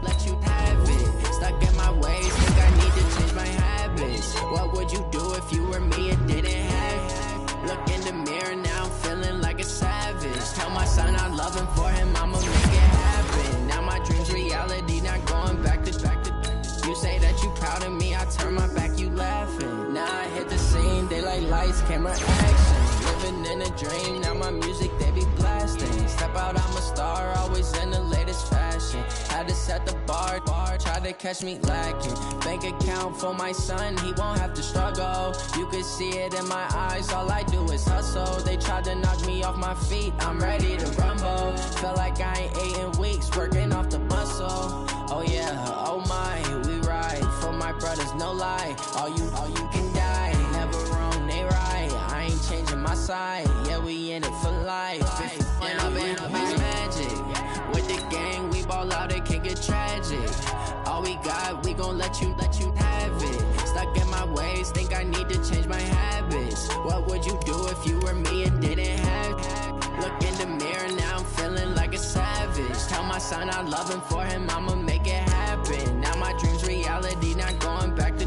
Let you have it. Stuck in my ways, think I need to change my habits. What would you do if you were me and didn't have it? Look in the mirror now, I'm feeling like a savage. Tell my son I love him, for him I'ma make it happen. Now my dream's reality, not going back to. You say that you proud of me, I turn my back, you laughing. Now I hit the scene, daylight lights, camera action. Living in a dream, now my music they be blasting. Step out, I'm a star, always in the latest fashion. Had to set the bar, try to catch me lacking. Bank account for my son, he won't have to struggle. You could see it in my eyes, all I do is hustle. They tried to knock me off my feet, I'm ready to rumble. Felt like I ain't ate in weeks, working off the muscle. Oh yeah, oh my, we ride for my brothers, no lie. All you can die, never wrong, they right. I ain't changing my side, yeah, we in it for life. And I've been magic with the gang, we ball out, it can get tragic. All we got, we gon' let you have it. Stuck in my ways, think I need to change my habits. What would you do if you were me and didn't have it? Look in the mirror now, I'm feeling like a savage. Tell my son I love him, for him I'ma make it happen. Now my dream's reality, not going back to.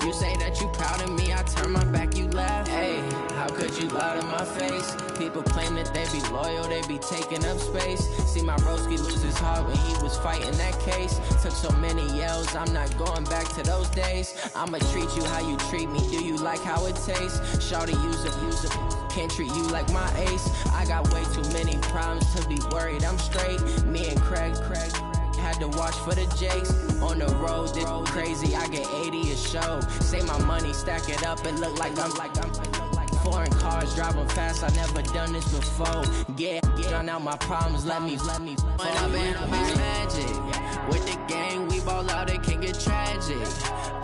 You say that you proud of me, I turn my back, you laugh. Hey, how could you lie to my face? People claim that they be loyal, they be taking up space. See my broski lose his heart when he was fighting that case. Took so many yells, I'm not going back to those days. I'ma treat you how you treat me, do you like how it tastes? Shawty, use it, can't treat you like my ace. I got way too many problems to be worried, I'm straight. Me and Craig had to watch for the Jakes. On the road, this crazy, I get 80 a show. Say my money, stack it up, it look like I'm foreign cars, driving fast, I never done this before. Get drown out my problems, let me When I've been magic with the gang, we ball out, it can get tragic.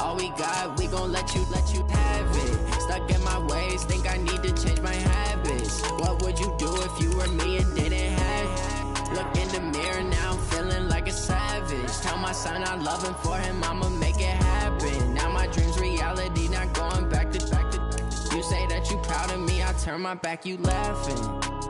All we got, we gon' let you have it. Stuck in my ways, think I need to change my habits. What would you do if you were me and didn't have it? Look in the mirror now, I'm feeling like a savage. Tell my son I love him, for him I'ma make it happen. Now my dream's reality, not going back to. You say that you proud of me, I turn my back, you laughing.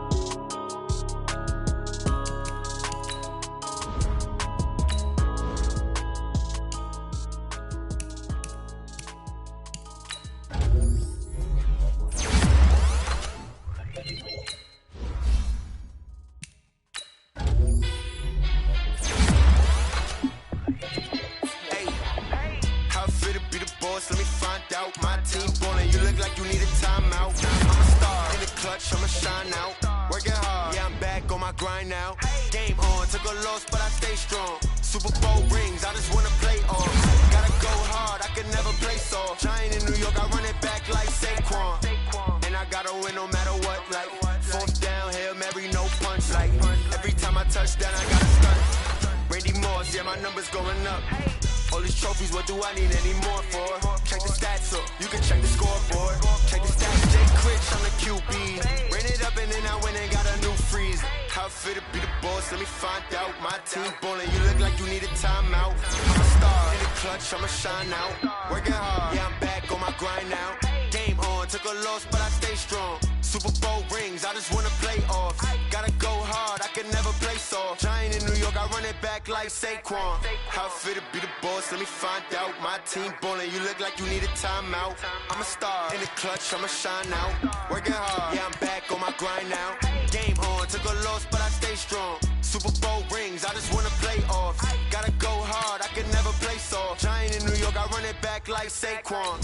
Super Bowl rings, I just wanna play off. Gotta go hard, I can never play soft. Giant in New York, I run it back like Saquon. How it feel to be the boss, let me find out. My team ballin', you look like you need a timeout. I'm a star, in the clutch, I'ma shine out. Working hard, yeah, I'm back on my grind now. Game on, took a loss, but I stay strong. Super Bowl rings, I just wanna play off. Gotta go hard, I can never play soft. Giant in New York, I run it back like Saquon.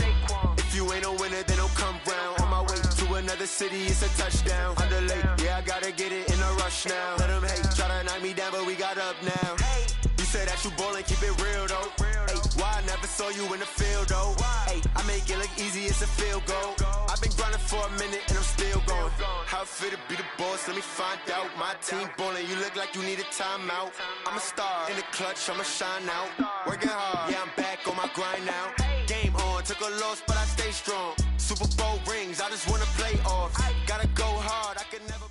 If you ain't a winner, then don't come round. On my way to another city, it's a touchdown. Underlay, yeah, I gotta get it in a rush now. Let them hate, try to knock me down, but we got up now. You say that you ballin', keep it real though. Hey, why I never saw you in the field though? Hey, I make it look easy, it's a field goal. I've been grinding for a minute and I'm still going. How it feel to be the boss, let me find out. My team ballin', you look like you need a timeout. I'm a star, in the clutch, I'ma shine out. Working hard, yeah, I'm back on my grind now. Game on, took a loss, but I stay strong. Super Bowl rings, I just wanna play off. Gotta go hard, I can never.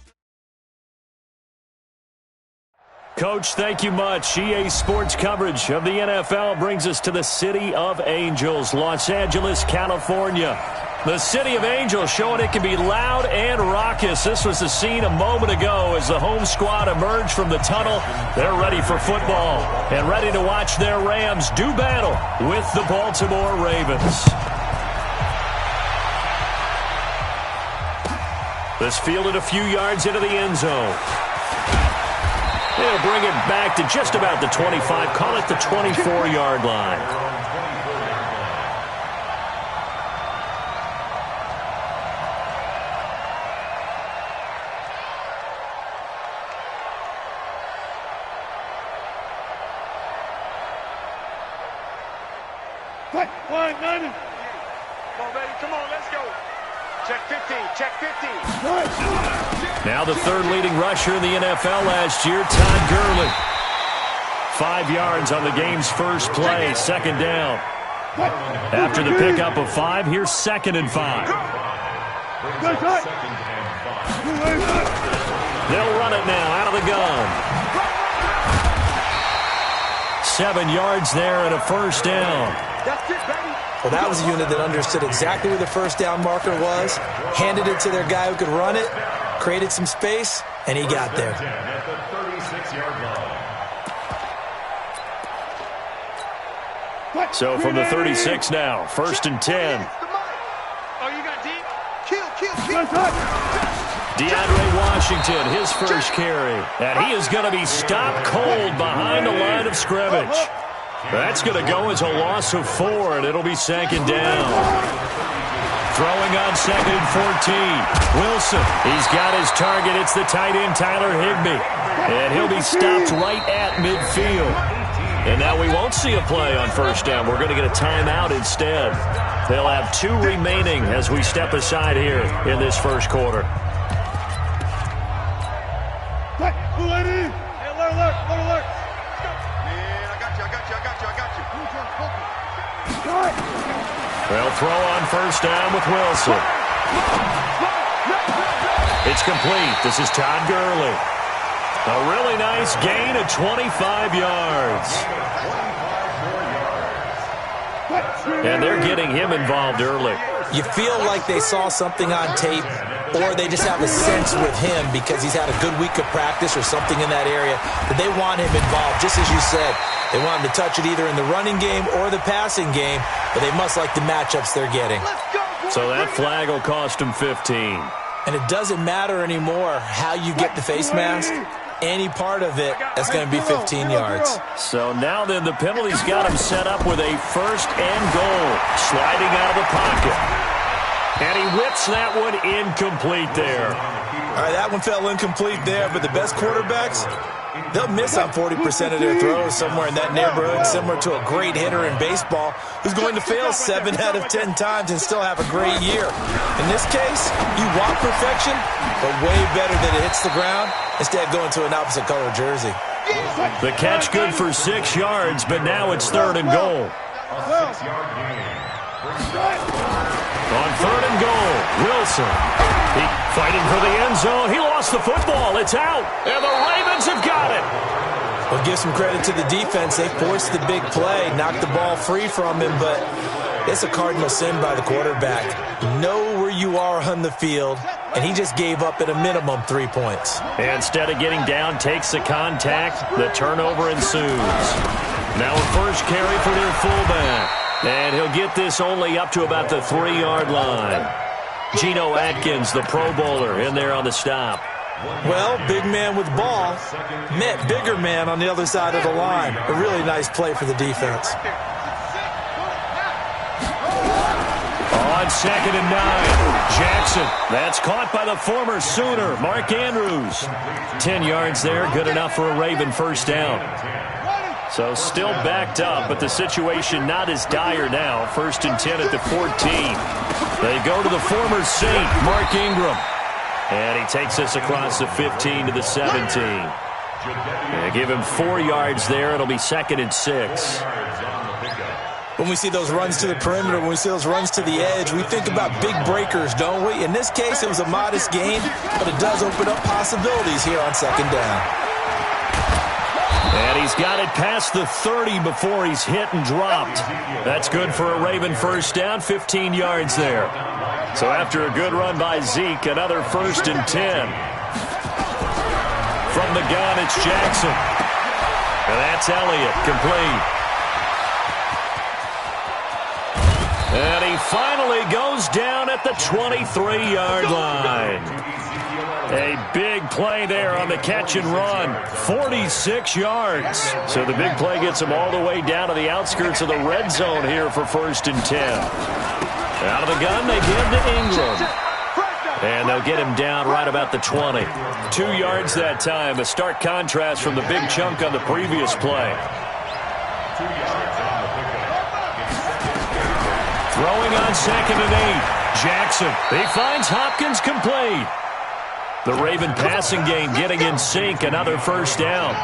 Coach, thank you much. EA Sports coverage of the NFL brings us to the City of Angels, Los Angeles, California. The City of Angels showing it can be loud and raucous. This was the scene a moment ago as the home squad emerged from the tunnel. They're ready for football and ready to watch their Rams do battle with the Baltimore Ravens. This fielded a few yards into the end zone. They'll bring it back to just about the 25, call it the 24-yard line. Line 90. Come on, baby. Come on, let's go. Check 15. Check 15. Now the third leading rusher in the NFL last year, Todd Gurley. 5 yards on the game's first play, second down. After the pickup of 5, here's 2nd and 5. They'll run it now out of the gun. 7 yards there and a first down. Well, that was a unit that understood exactly where the first down marker was, handed it to their guy who could run it, created some space, and he got there. At the 36-yard line. So from the 36 now, 1st and 10. Oh, you got deep? Kill. DeAndre Washington, his first carry. And he is going to be stopped cold behind the line of scrimmage. That's going to go as a loss of 4, and it'll be 2nd down. Throwing on 2nd and 14. Wilson, he's got his target. It's the tight end, Tyler Higbee. And he'll be stopped right at midfield. And now we won't see a play on first down. We're going to get a timeout instead. They'll have 2 remaining as we step aside here in this first quarter. Hey, alert. They'll throw on first down with Wilson. It's complete. This is Todd Gurley. A really nice gain of 25 yards. And they're getting him involved early. You feel like they saw something on tape, or they just have a sense with him because he's had a good week of practice or something in that area that they want him involved, just as you said. They want him to touch it either in the running game or the passing game, but they must like the matchups they're getting. So that flag will cost him 15. And it doesn't matter anymore how you get the face mask. Any part of it, that's going to be 15 yards. So now then the penalty's got him set up with a 1st and goal. Sliding out of the pocket. And he whips that one incomplete there. All right, that one fell incomplete there, but the best quarterbacks, they'll miss on 40% of their throws somewhere in that neighborhood, similar to a great hitter in baseball who's going to fail 7 out of 10 times and still have a great year. In this case, you want perfection, but way better that it hits the ground instead of going to an opposite color jersey. The catch good for 6 yards, but now it's 3rd and goal. A 6-yard gain. On 3rd and goal, Wilson. He fighting for the end zone. He lost the football. It's out. And the Ravens have got it. Well, give some credit to the defense. They forced the big play, knocked the ball free from him, but It's a cardinal sin by the quarterback. Know where you are on the field, and he just gave up at a minimum 3 points. Instead of getting down, takes the contact. The turnover ensues. Now a first carry for their fullback. And he'll get this only up to about the 3-yard line. Geno Atkins, the Pro Bowler, in there on the stop. Well, big man with ball met bigger man on the other side of the line. A really nice play for the defense. On 2nd and 9, Jackson. That's caught by the former Sooner, Mark Andrews. 10 yards there, good enough for a Raven first down. So still backed up, but the situation not as dire now. 1st and 10 at the 14. They go to the former Saint, Mark Ingram. And he takes this across the 15 to the 17. They give him 4 yards there. It'll be 2nd and 6. When we see those runs to the perimeter, when we see those runs to the edge, we think about big breakers, don't we? In this case, it was a modest gain, but it does open up possibilities here on 2nd down. And he's got it past the 30 before he's hit and dropped. That's good for a Raven first down, 15 yards there. So after a good run by Zeke, another 1st and 10. From the gun, it's Jackson. And that's Elliott, complete. And he finally goes down at the 23-yard line. A big play there on the catch and run. 46 yards. So the big play gets him all the way down to the outskirts of the red zone here for 1st and 10. Out of the gun, they give to Ingram. And they'll get him down right about the 20. 2 yards that time. A stark contrast from the big chunk on the previous play. Throwing on 2nd and 8. Jackson. He finds Hopkins complete. The Raven passing game getting in sync. Another first down.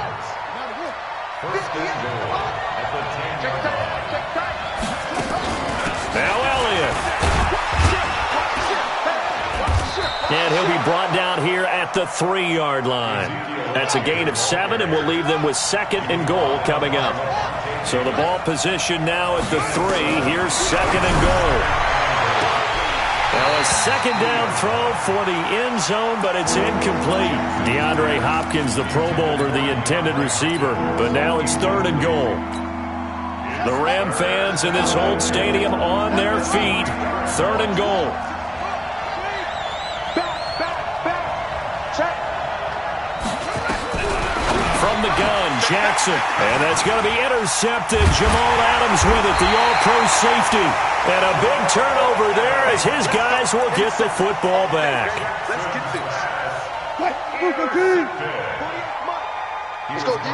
Now Elliott. And he'll be brought down here at the 3-yard line. That's a gain of 7, and we'll leave them with 2nd and goal coming up. So the ball position now at the 3. Here's 2nd and goal. Now a 2nd down throw for the end zone, but it's incomplete. DeAndre Hopkins, the Pro Bowler, the intended receiver. But now it's 3rd and goal. The Ram fans in this old stadium on their feet. 3rd and goal. From the gun, Jackson. And that's going to be intercepted. Jamal Adams with it, the all-pro safety. And a big turnover there as his guys will get the football back. Let's get this. Let's go, D.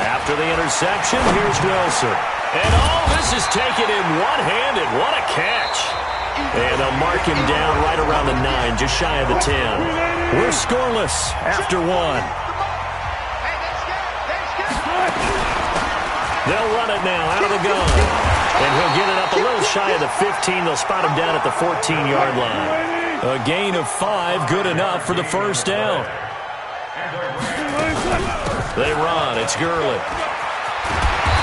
After the interception, here's Wilson. And this is taken in one-handed. What a catch. And they'll mark him down right around the 9, just shy of the 10. We're scoreless after 1. They'll run it now out of the gun. And he'll get it up a little shy of the 15. They'll spot him down at the 14-yard line. A gain of 5, good enough for the first down. They run. It's Gurley.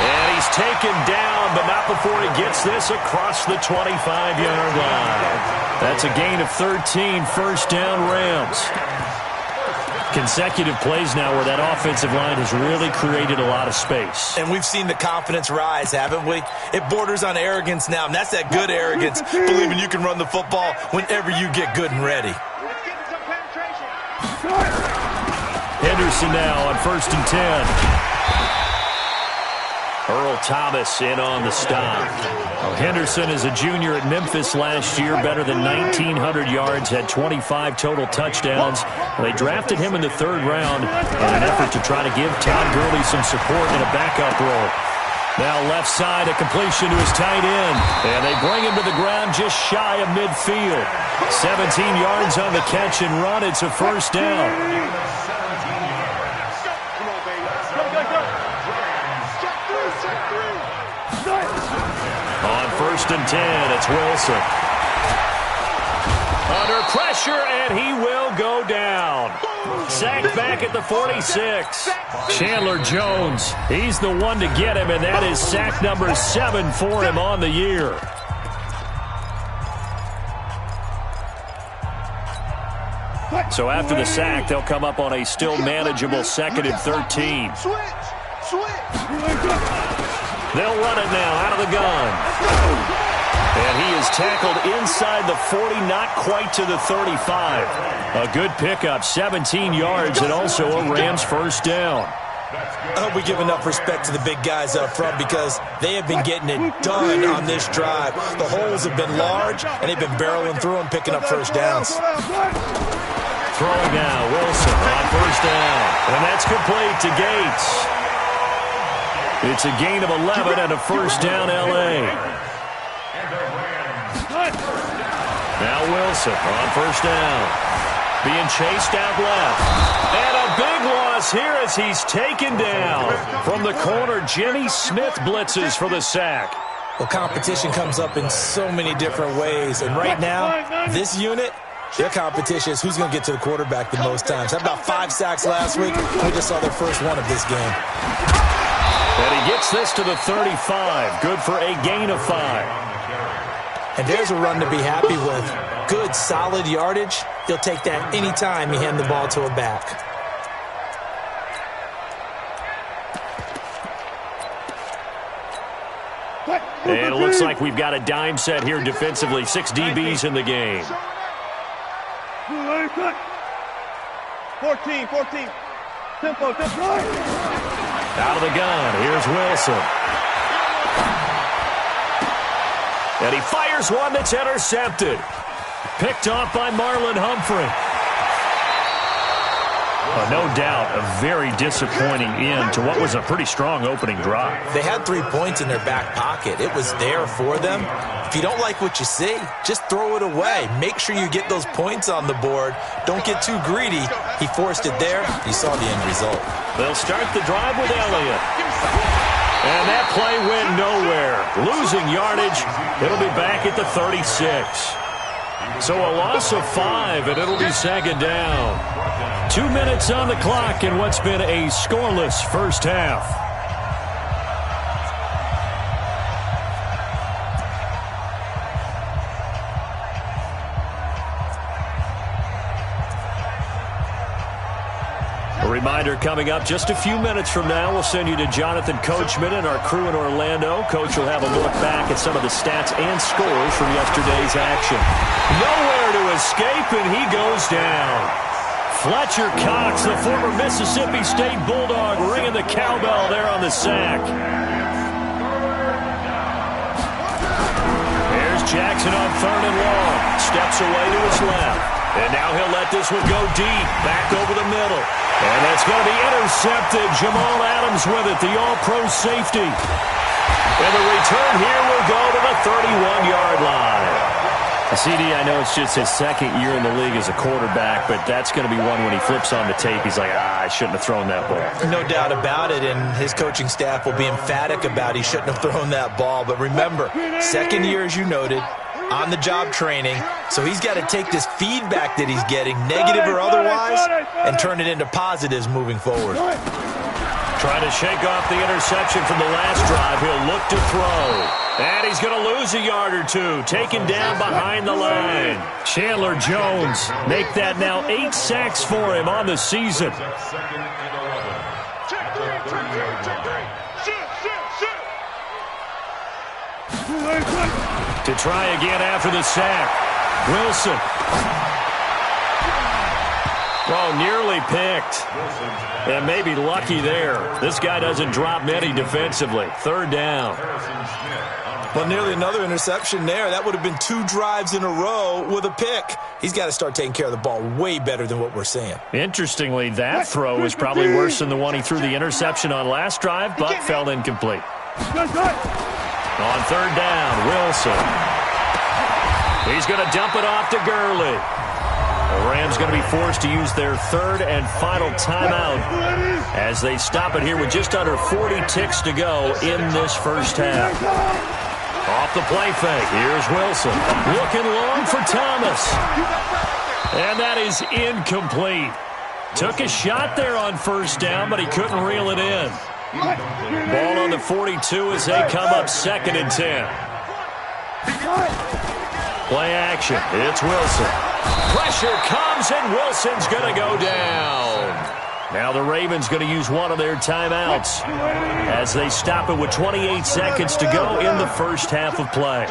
And he's taken down, but not before he gets this across the 25-yard line. That's a gain of 13, first down Rams. Consecutive plays now where that offensive line has really created a lot of space. And we've seen the confidence rise, haven't we? It borders on arrogance now, and that's that good arrogance, believing you can run the football whenever you get good and ready. Henderson now on 1st and 10. Earl Thomas in on the stop. Henderson is a junior at Memphis last year, better than 1,900 yards, had 25 total touchdowns. They drafted him in the 3rd round in an effort to try to give Todd Gurley some support in a backup role. Now left side, a completion to his tight end. And they bring him to the ground just shy of midfield. 17 yards on the catch and run. It's a first down. On 1st and 10, it's Wilson. Under pressure, and he will go down. Sacked back at the 46. Chandler Jones, he's the one to get him, and that is sack number 7 for him on the year. So after the sack, they'll come up on a still manageable 2nd and 13. They'll run it now out of the gun. And he is tackled inside the 40, not quite to the 35. A good pickup, 17 yards, and also a Rams first down. I hope we give enough respect to the big guys up front because they have been getting it done on this drive. The holes have been large, and they've been barreling through them, picking up first downs. Throwing now, Wilson on first down. And that's complete to Gates. It's a gain of 11 and a first down, L.A. Now Wilson on first down. Being chased out left. And a big loss here as he's taken down. From the corner, Jimmy Smith blitzes for the sack. Well, competition comes up in so many different ways. And right now, this unit, their competition is who's going to get to the quarterback the most times. How about 5 sacks last week? We just saw their first one of this game. And he gets this to the 35. Good for a gain of 5. And there's a run to be happy with. Good, solid yardage. He'll take that any time you hand the ball to a back. And it looks like we've got a dime set here defensively. 6 DBs in the game. 14. Tempo. Out of the gun. Here's Wilson. And he fires one that's intercepted. Picked off by Marlon Humphrey. No doubt a very disappointing end to what was a pretty strong opening drive. They had 3 points in their back pocket. It was there for them. If you don't like what you see, just throw it away. Make sure you get those points on the board. Don't get too greedy. He forced it there. You saw the end result. They'll start the drive with Elliott. And that play went nowhere. Losing yardage. It'll be back at the 36. So a loss of 5, and it'll be 2nd down. 2 minutes on the clock in what's been a scoreless first half. A reminder coming up just a few minutes from now, we'll send you to Jonathan Coachman and our crew in Orlando. Coach will have a look back at some of the stats and scores from yesterday's action. Nowhere to escape, and he goes down. Fletcher Cox, the former Mississippi State Bulldog, ringing the cowbell there on the sack. Here's Jackson on 3rd and long. Steps away to his left. And now he'll let this one go deep, back over the middle. And that's going to be intercepted. Jamal Adams with it, the all-pro safety. And the return here will go to the 31-yard line. CD, I know it's just his 2nd year in the league as a quarterback, but that's going to be one when he flips on the tape. He's like, I shouldn't have thrown that ball. No doubt about it, and his coaching staff will be emphatic about he shouldn't have thrown that ball. But remember, 2nd year, as you noted, on-the-job training, so he's got to take this feedback that he's getting, negative or otherwise, and turn it into positives moving forward. Trying to shake off the interception from the last drive. He'll look to throw. And he's going to lose a yard or 2. Taken down behind the line. Chandler Jones make that now 8 sacks for him on the season. To try again after the sack. Wilson. Oh, nearly picked. And maybe lucky there. This guy doesn't drop many defensively. 3rd down. Well, nearly another interception there. That would have been 2 drives in a row with a pick. He's got to start taking care of the ball way better than what we're seeing. Interestingly, that throw is probably worse than the one he threw the interception on last drive, but fell incomplete. On 3rd down, Wilson. He's going to dump it off to Gurley. The Rams going to be forced to use their 3rd and final timeout as they stop it here with just under 40 ticks to go in this first half. Off the play fake. Here's Wilson. Looking long for Thomas. And that is incomplete. Took a shot there on first down, but he couldn't reel it in. Ball on the 42 as they come up 2nd and 10. Play action. It's Wilson. Pressure comes, and Wilson's going to go down. Now the Ravens going to use one of their timeouts as they stop it with 28 seconds to go in the first half of play.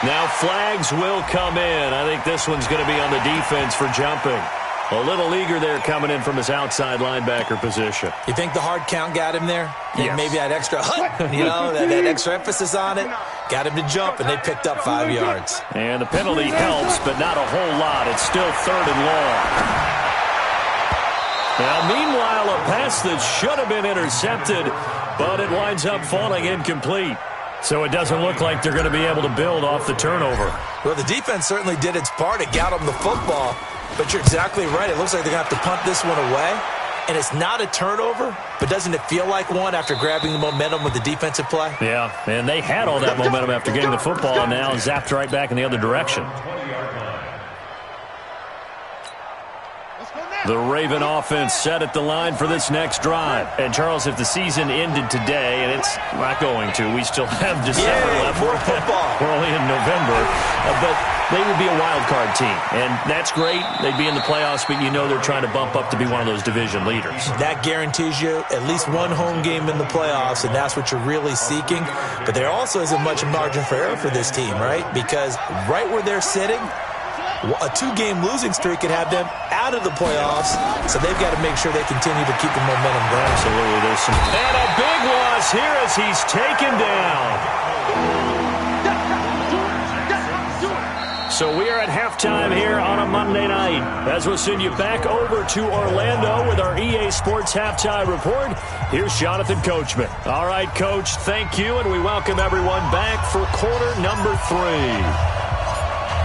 Now flags will come in. I think this one's going to be on the defense for jumping. A little eager there coming in from his outside linebacker position. You think the hard count got him there? Yes. Maybe that extra, that extra emphasis on it got him to jump, and they picked up 5 yards. And the penalty helps, but not a whole lot. It's still 3rd and long. Now, meanwhile, a pass that should have been intercepted, but it winds up falling incomplete. So it doesn't look like they're going to be able to build off the turnover. Well, the defense certainly did its part. It got them the football. But you're exactly right. It looks like they're going to have to punt this one away. And it's not a turnover, but doesn't it feel like one after grabbing the momentum with the defensive play? Yeah, and they had all that momentum after getting the football and now zapped right back in the other direction. The Raven offense set at the line for this next drive. And, Charles, if the season ended today, and it's not going to, we still have December left. More football. We're only in November. But they would be a wild card team. And that's great. They'd be in the playoffs, but you know they're trying to bump up to be one of those division leaders. That guarantees you at least one home game in the playoffs, and that's what you're really seeking. But there also isn't much margin for error for this team, right? Because right where they're sitting, a 2-game losing streak could have them out of the playoffs, so they've got to make sure they continue to keep the momentum going. Absolutely. And a big loss here as he's taken down. So we are at halftime here on a Monday night. As we'll send you back over to Orlando with our EA Sports Halftime Report, here's Jonathan Coachman. All right, Coach, thank you, and we welcome everyone back for quarter number 3.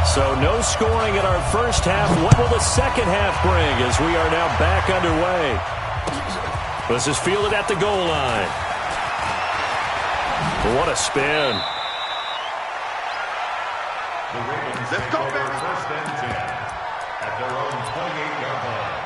So no scoring in our first half. What will the second half bring as we are now back underway? This is fielded at the goal line. What a spin. The Ravens take over 1st and 10 at their own 28-yard line.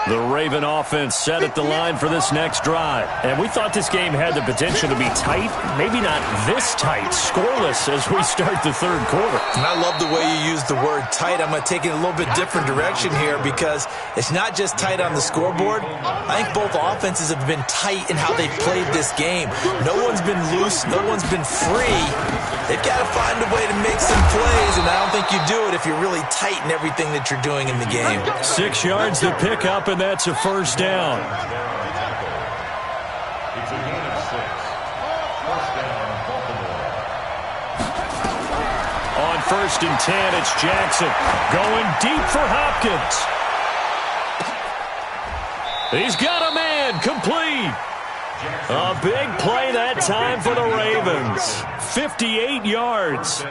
The Raven offense set at the line for this next drive. And we thought this game had the potential to be tight, maybe not this tight, scoreless as we start the 3rd quarter. And I love the way you use the word tight. I'm going to take it a little bit different direction here because it's not just tight on the scoreboard. I think both offenses have been tight in how they've played this game. No one's been loose. No one's been free. They've got to find a way to make some plays, and I don't think you do it if you're really tight in everything that you're doing in the game. 6 yards to pick up, and that's a first down. It's a gain of 6. First down, Baltimore. On 1st and 10, it's Jackson going deep for Hopkins. He's got a man, complete. A big play that time for the Ravens. 58 yards.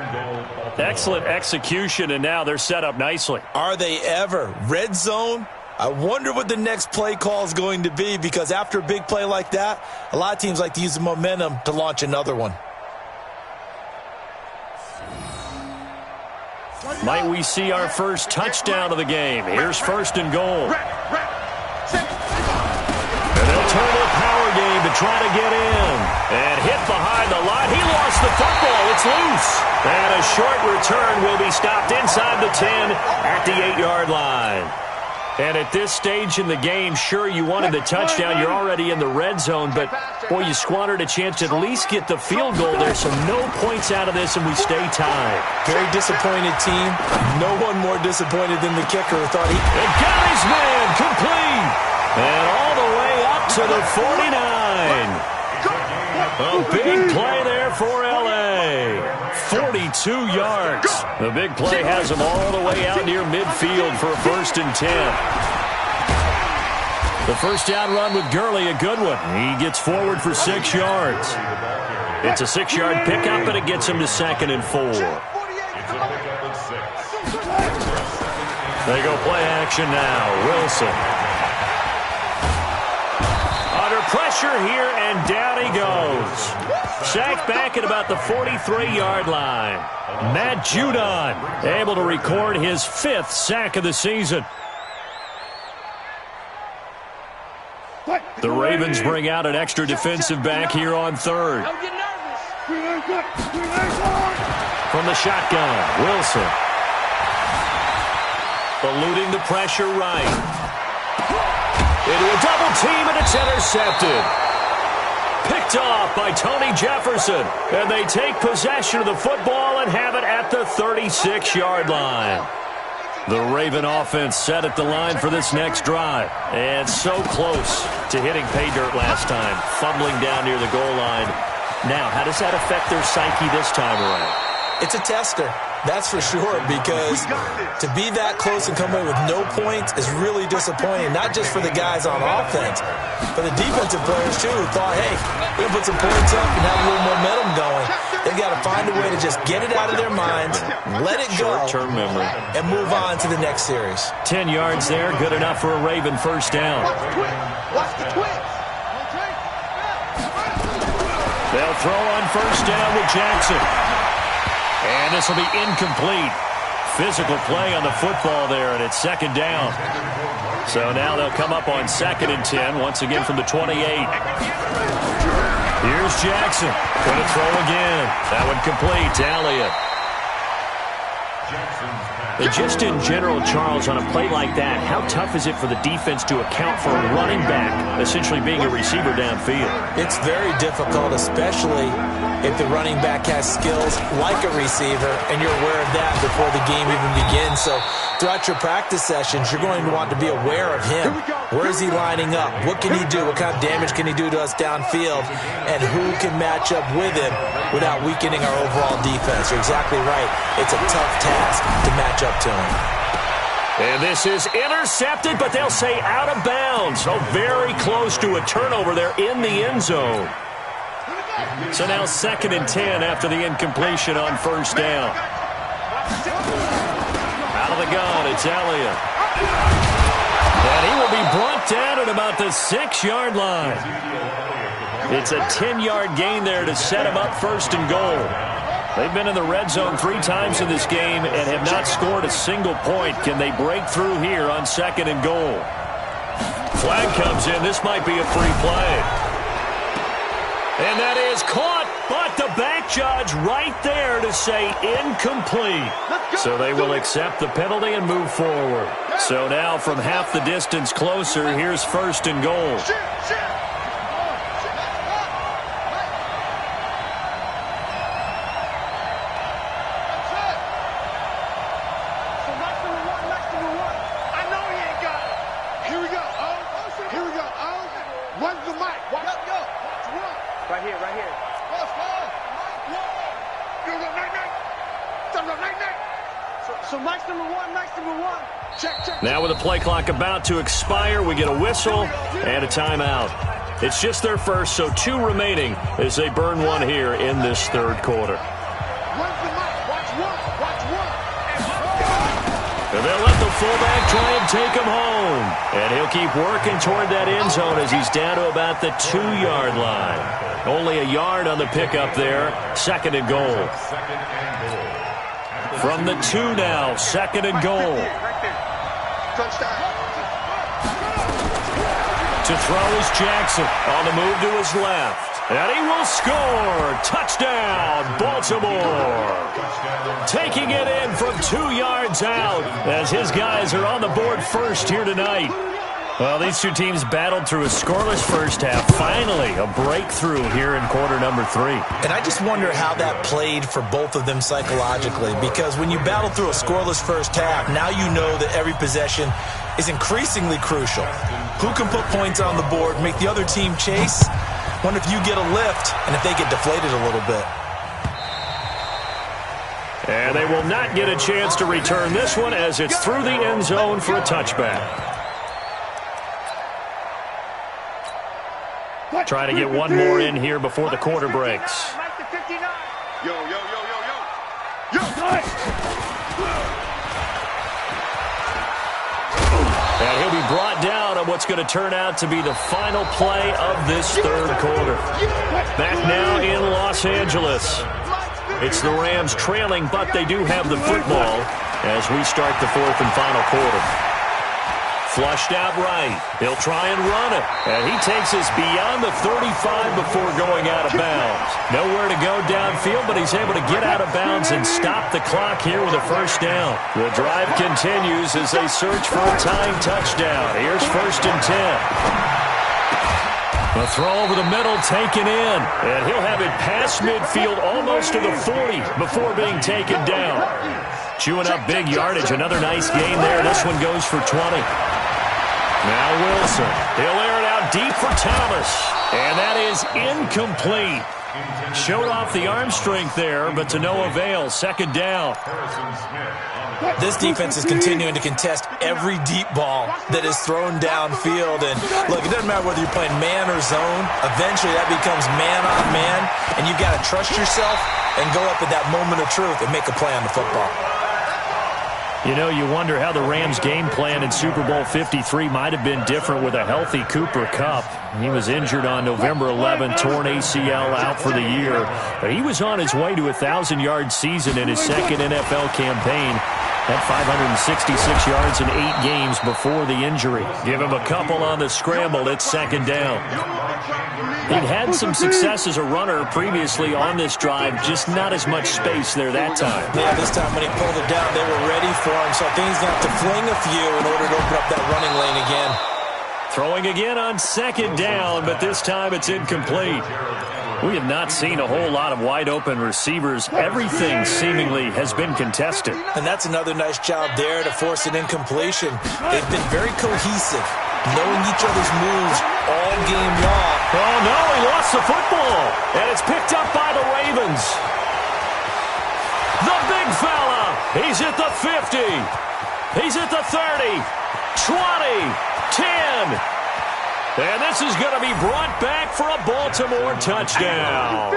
Excellent execution, and now they're set up nicely. Are they ever? Red zone? I wonder what the next play call is going to be, because after a big play like that, a lot of teams like to use the momentum to launch another one. Might we see our first touchdown of the game? Here's 1st and goal. And they'll turn to a power game to try to get in. And hit behind the line. He lost the football. It's loose. And a short return will be stopped inside the 10 at the 8-yard line. And at this stage in the game, sure, you wanted the touchdown. You're already in the red zone, but, boy, you squandered a chance to at least get the field goal there. So no points out of this, and we stay tied. Very disappointed team. No one more disappointed than the kicker who thought he... And got his man complete. And all the way up to the 49. A big play there for L.A. 42 yards. The big play has them all the way out near midfield for a 1st and 10. The first down run with Gurley, a good one. He gets forward for 6 yards. It's a 6-yard pickup, and it gets him to 2nd and 4. It's a pickup of 6. They go play action now. Wilson. Under pressure here, and down he goes. Sacked back at about the 43-yard line. Matt Judon able to record his 5th sack of the season. The Ravens bring out an extra defensive back here on 3rd. From the shotgun, Wilson. Eluding the pressure right. Into a double team, and it's intercepted. Picked off by Tony Jefferson. And they take possession of the football and have it at the 36-yard line. The Raven offense set at the line for this next drive. And so close to hitting pay dirt last time. Fumbling down near the goal line. Now, how does that affect their psyche this time around? It's a tester. That's for sure, because to be that close and come away with no points is really disappointing, not just for the guys on offense, but the defensive players, too, who thought, hey, we're going to put some points up and have a little momentum going. They've got to find a way to just get it out of their minds, let it go, short-term memory, and move on to the next series. 10 yards there, good enough for a Raven first down. Watch the twins. They'll throw on first down with Jackson. And this will be incomplete. Physical play on the football there, and it's 2nd down. So now they'll come up on 2nd and 10, once again from the 28. Here's Jackson. Going to throw again. That one complete to Elliott. Just in general, Charles, on a play like that, how tough is it for the defense to account for a running back essentially being a receiver downfield? It's very difficult, especially if the running back has skills like a receiver, and you're aware of that before the game even begins. So throughout your practice sessions, you're going to want to be aware of him. Where is he lining up? What can he do? What kind of damage can he do to us downfield? And who can match up with him without weakening our overall defense? You're exactly right. It's a tough task to match up to him. And this is intercepted, but they'll say out of bounds. So very close to a turnover there in the end zone. So now 2nd and 10 after the incompletion on first down. Out of the gun, it's Elliott. And he will be brought down at about the 6-yard line. It's a 10-yard gain there to set him up 1st and goal. They've been in the red zone 3 times in this game and have not scored a single point. Can they break through here on 2nd and goal? Flag comes in. This might be a free play. And that is caught, but the back judge right there to say incomplete. So they will accept the penalty and move forward. So now from half the distance closer, here's 1st and goal. Now with the play clock about to expire, we get a whistle and a timeout. It's just their first, so 2 remaining as they burn one here in this 3rd quarter. And they'll let the fullback try and take him home. And he'll keep working toward that end zone as he's down to about the 2-yard line. Only a yard on the pickup there. 2nd and goal. From the 2 now, 2nd and goal. To throw is Jackson on the move to his left. And he will score. Touchdown, Baltimore. Taking it in from 2 yards out as his guys are on the board first here tonight. Well, these 2 teams battled through a scoreless first half. Finally, a breakthrough here in quarter number 3. And I just wonder how that played for both of them psychologically, because when you battle through a scoreless first half, now you know that every possession is increasingly crucial. Who can put points on the board, make the other team chase? Wonder if you get a lift and if they get deflated a little bit. And they will not get a chance to return this one as it's through the end zone for a touchback. Try to get one more in here before the quarter breaks. Yo, yo, yo, yo, yo. Yo, And he'll be brought down on what's going to turn out to be the final play of this third quarter. Back now in Los Angeles. It's the Rams trailing, but they do have the football as we start the fourth and final quarter. Flushed out right. He'll try and run it. And he takes us beyond the 35 before going out of bounds. Nowhere to go downfield, but he's able to get out of bounds and stop the clock here with a first down. The drive continues as they search for a tying touchdown. Here's 1st and 10. A throw over the middle taken in. And he'll have it past midfield almost to the 40 before being taken down. Chewing up big yardage. Another nice gain there. This one goes for 20. Now Wilson. He'll air it out deep for Thomas. And that is incomplete. Showed off the arm strength there, but to no avail. 2nd down. This defense is continuing to contest every deep ball that is thrown downfield. And look, it doesn't matter whether you're playing man or zone. Eventually that becomes man on man. And you've got to trust yourself and go up at that moment of truth and make a play on the football. You know, you wonder how the Rams' game plan in Super Bowl 53 might have been different with a healthy Cooper Kupp. He was injured on November 11, torn ACL, out for the year. But he was on his way to a 1,000-yard season in his second NFL campaign. Had 566 yards in 8 games before the injury. Give him a couple on the scramble. It's 2nd down. He'd had some success as a runner previously on this drive, just not as much space there that time. Yeah, this time when he pulled it down, they were ready for him. So I think he's going to have to fling a few in order to open up that running lane again. Throwing again on 2nd down, but this time it's incomplete. We have not seen a whole lot of wide-open receivers. Everything seemingly has been contested. And that's another nice job there to force an incompletion. They've been very cohesive, knowing each other's moves all game long. Oh, no, he lost the football. And it's picked up by the Ravens. The big fella. He's at the 50. He's at the 30. 20. 10. And this is going to be brought back for a Baltimore touchdown.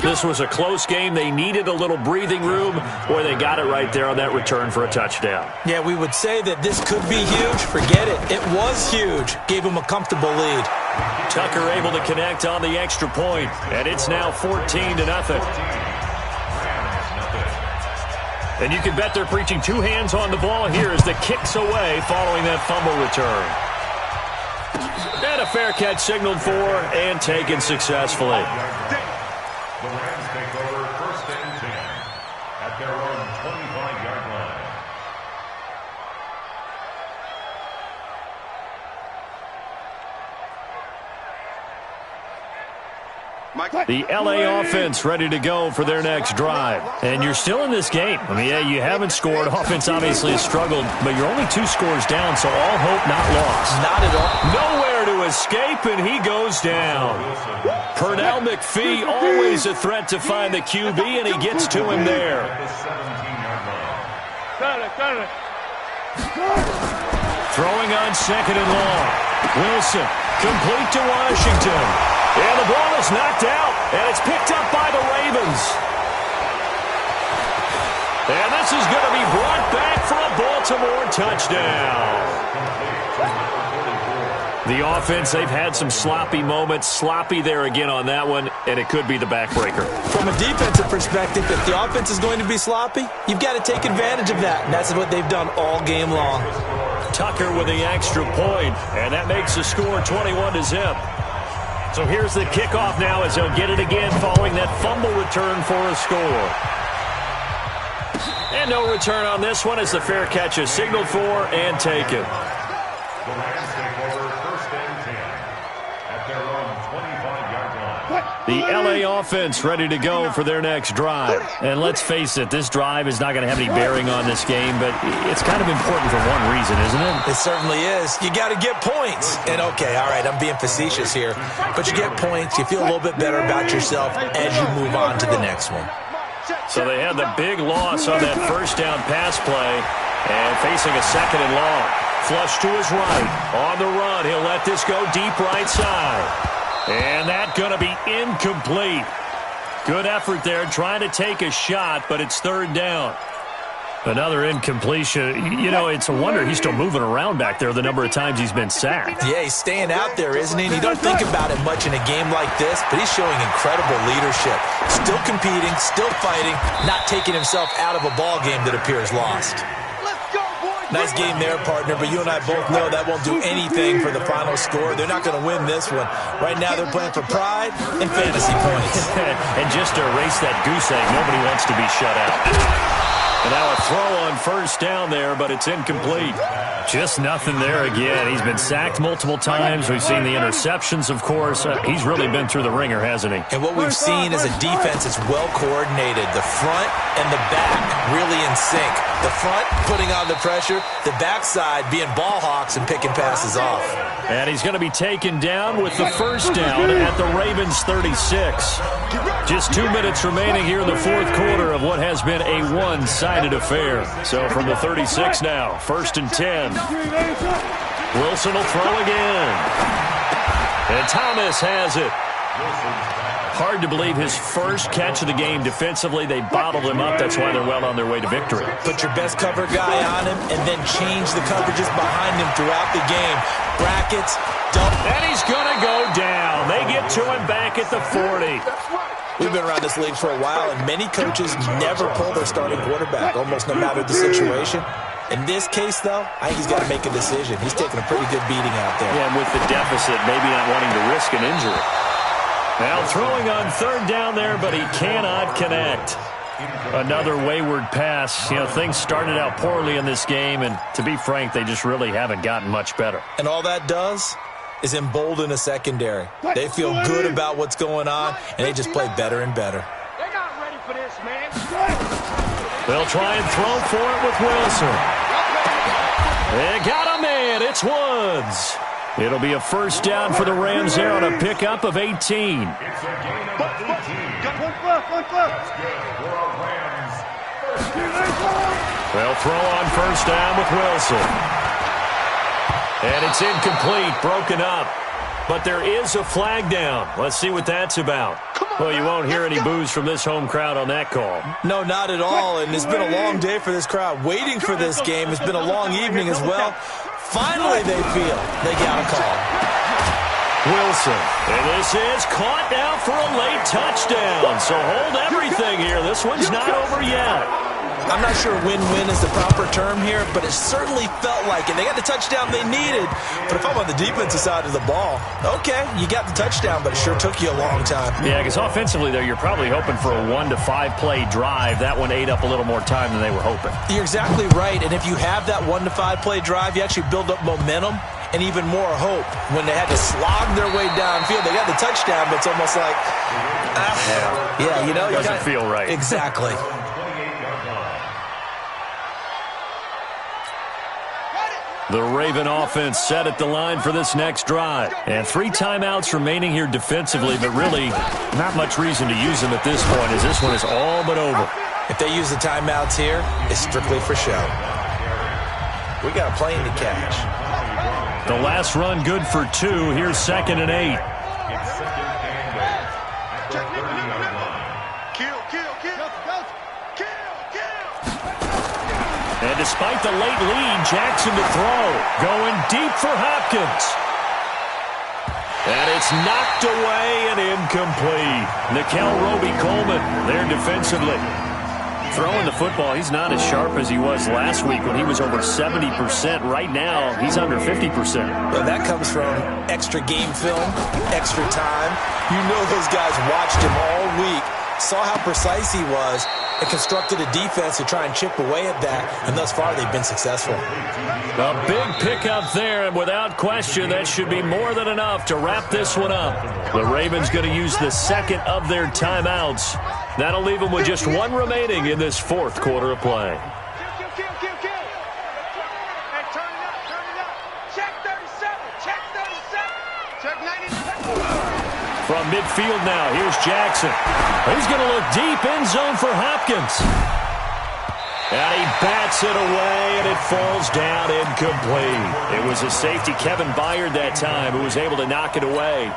This was a close game. They needed a little breathing room. Boy, they got it right there on that return for a touchdown. Yeah, we would say that this could be huge. Forget it. It was huge. Gave him a comfortable lead. Tucker able to connect on the extra point. And it's now 14-0. And you can bet they're preaching 2 hands on the ball here as the kick's away following that fumble return. And a fair catch signaled for and taken successfully. The Rams take over 1st and 10 at their own 25-yard line. The LA offense ready to go for their next drive. And you're still in this game. I mean, yeah, you haven't scored. Offense obviously has struggled, but you're only 2 scores down, so all hope not lost. Not at all. Nowhere to escape, and he goes down. Pernell McPhee, always a threat to find the QB, and he gets to him there. Throwing on 2nd and long. Wilson, complete to Washington. And the ball is knocked out, and it's picked up by the Ravens. And this is going to be brought back for a Baltimore touchdown. The offense, they've had some sloppy moments. Sloppy there again on that one, and it could be the backbreaker. From a defensive perspective, if the offense is going to be sloppy, you've got to take advantage of that, and that's what they've done all game long. Tucker with the extra point, and that makes the score 21-0. So here's the kickoff now as they'll get it again following that fumble return for a score. And no return on this one as the fair catch is signaled for and taken. The Rams take over 1st and 10 at their own 25-yard line. The LA offense ready to go for their next drive. And let's face it, this drive is not going to have any bearing on this game, but it's kind of important for one reason, isn't it? It certainly is. You got to get points. And okay, all right, I'm being facetious here, but you get points, you feel a little bit better about yourself as you move on to the next one. So they had the big loss on that first down pass play and facing a 2nd and long. Flush to his right. On the run, he'll let this go deep right side. And that's going to be incomplete. Good effort there trying to take a shot, but it's 3rd down. Another incompletion. You know, it's a wonder he's still moving around back there the number of times he's been sacked. Yeah, he's staying out there, isn't he? And you don't think about it much in a game like this, but he's showing incredible leadership. Still competing, still fighting, not taking himself out of a ball game that appears lost. Nice game there, partner, but you and I both know that won't do anything for the final score. They're not going to win this one. Right now they're playing for pride and fantasy points. And just to erase that goose egg, nobody wants to be shut out. And now a throw on first down there, but it's incomplete. Just nothing there again. He's been sacked multiple times. We've seen the interceptions, of course. He's really been through the ringer, hasn't he? And what we've seen is a defense that's well coordinated. The front and the back really in sync. The front putting on the pressure, the backside being ball hawks and picking passes off. And he's going to be taken down with the first down at the Ravens 36. Just 2 minutes remaining here in the fourth quarter of what has been a one-sided affair. So from the 36 now, 1st and 10. Wilson will throw again. And Thomas has it. Hard to believe his first catch of the game defensively. They bottled him up. That's why they're well on their way to victory. Put your best cover guy on him and then change the coverages behind him throughout the game. Brackets, double. And he's going to go down. They get to him back at the 40. We've been around this league for a while, and many coaches never pull their starting quarterback, almost no matter the situation. In this case, though, I think he's got to make a decision. He's taking a pretty good beating out there. Yeah, and with the deficit, maybe not wanting to risk an injury. Now throwing on third down there, but he cannot connect. Another wayward pass. You know, things started out poorly in this game, and to be frank, they just really haven't gotten much better. And all that does is embolden a secondary. They feel good about what's going on, and they just play better and better. They're not ready for this, man. They'll try and throw for it with Wilson. They got a man. It's Woods. It'll be a first down for the Rams there on a pickup of 18. It's a gain of 18. They'll throw on first down with Wilson. And it's incomplete, broken up. But there is a flag down. Let's see what that's about. Well, you won't hear any boos from this home crowd on that call. No, not at all, and it's been a long day for this crowd. Waiting for this game. It's been a long evening as well. Finally, they feel they got a call. Wilson. And this is caught now for a late touchdown. So hold everything here. This one's not over yet. I'm not sure win-win is the proper term here, but it certainly felt like it. They got the touchdown they needed, but if I'm on the defensive side of the ball, okay, you got the touchdown, but it sure took you a long time. Yeah, because offensively, though, you're probably hoping for a 1 to 5 play drive. That one ate up a little more time than they were hoping. You're exactly right, and if you have that 1 to 5 play drive, you actually build up momentum and even more hope. When they had to slog their way downfield, they got the touchdown, but it's almost like, yeah, you know. It doesn't feel right. Exactly. The Raven offense set at the line for this next drive. And 3 timeouts remaining here defensively, but really not much reason to use them at this point as this one is all but over. If they use the timeouts here, it's strictly for show. We got a plane to catch. The last run good for 2. Here's 2nd and 8. And despite the late lead, Jackson to throw. Going deep for Hopkins. And it's knocked away and incomplete. Nikel Roby-Coleman there defensively. Throwing the football, he's not as sharp as he was last week when he was over 70%. Right now, he's under 50%. Well, that comes from extra game film, extra time. You know those guys watched him all week, saw how precise he was, and constructed a defense to try and chip away at that, and thus far they've been successful. A big pickup there, and without question, that should be more than enough to wrap this one up. The Ravens going to use the second of their timeouts. That'll leave them with just 1 remaining in this fourth quarter of play. From midfield now, here's Jackson. He's going to look deep, end zone for Hopkins. And he bats it away, and it falls down incomplete. It was a safety, Kevin Byard, that time, who was able to knock it away.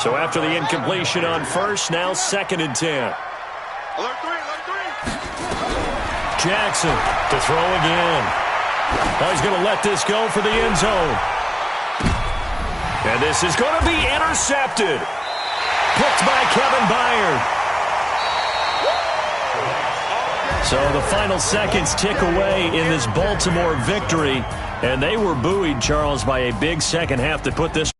So after the incompletion on first, now 2nd and 10. Alert 3, alert 3. Jackson to throw again. Oh, he's going to let this go for the end zone. And this is going to be intercepted. Picked by Kevin Byard. So the final seconds tick away in this Baltimore victory. And they were buoyed, Charles, by a big second half to put this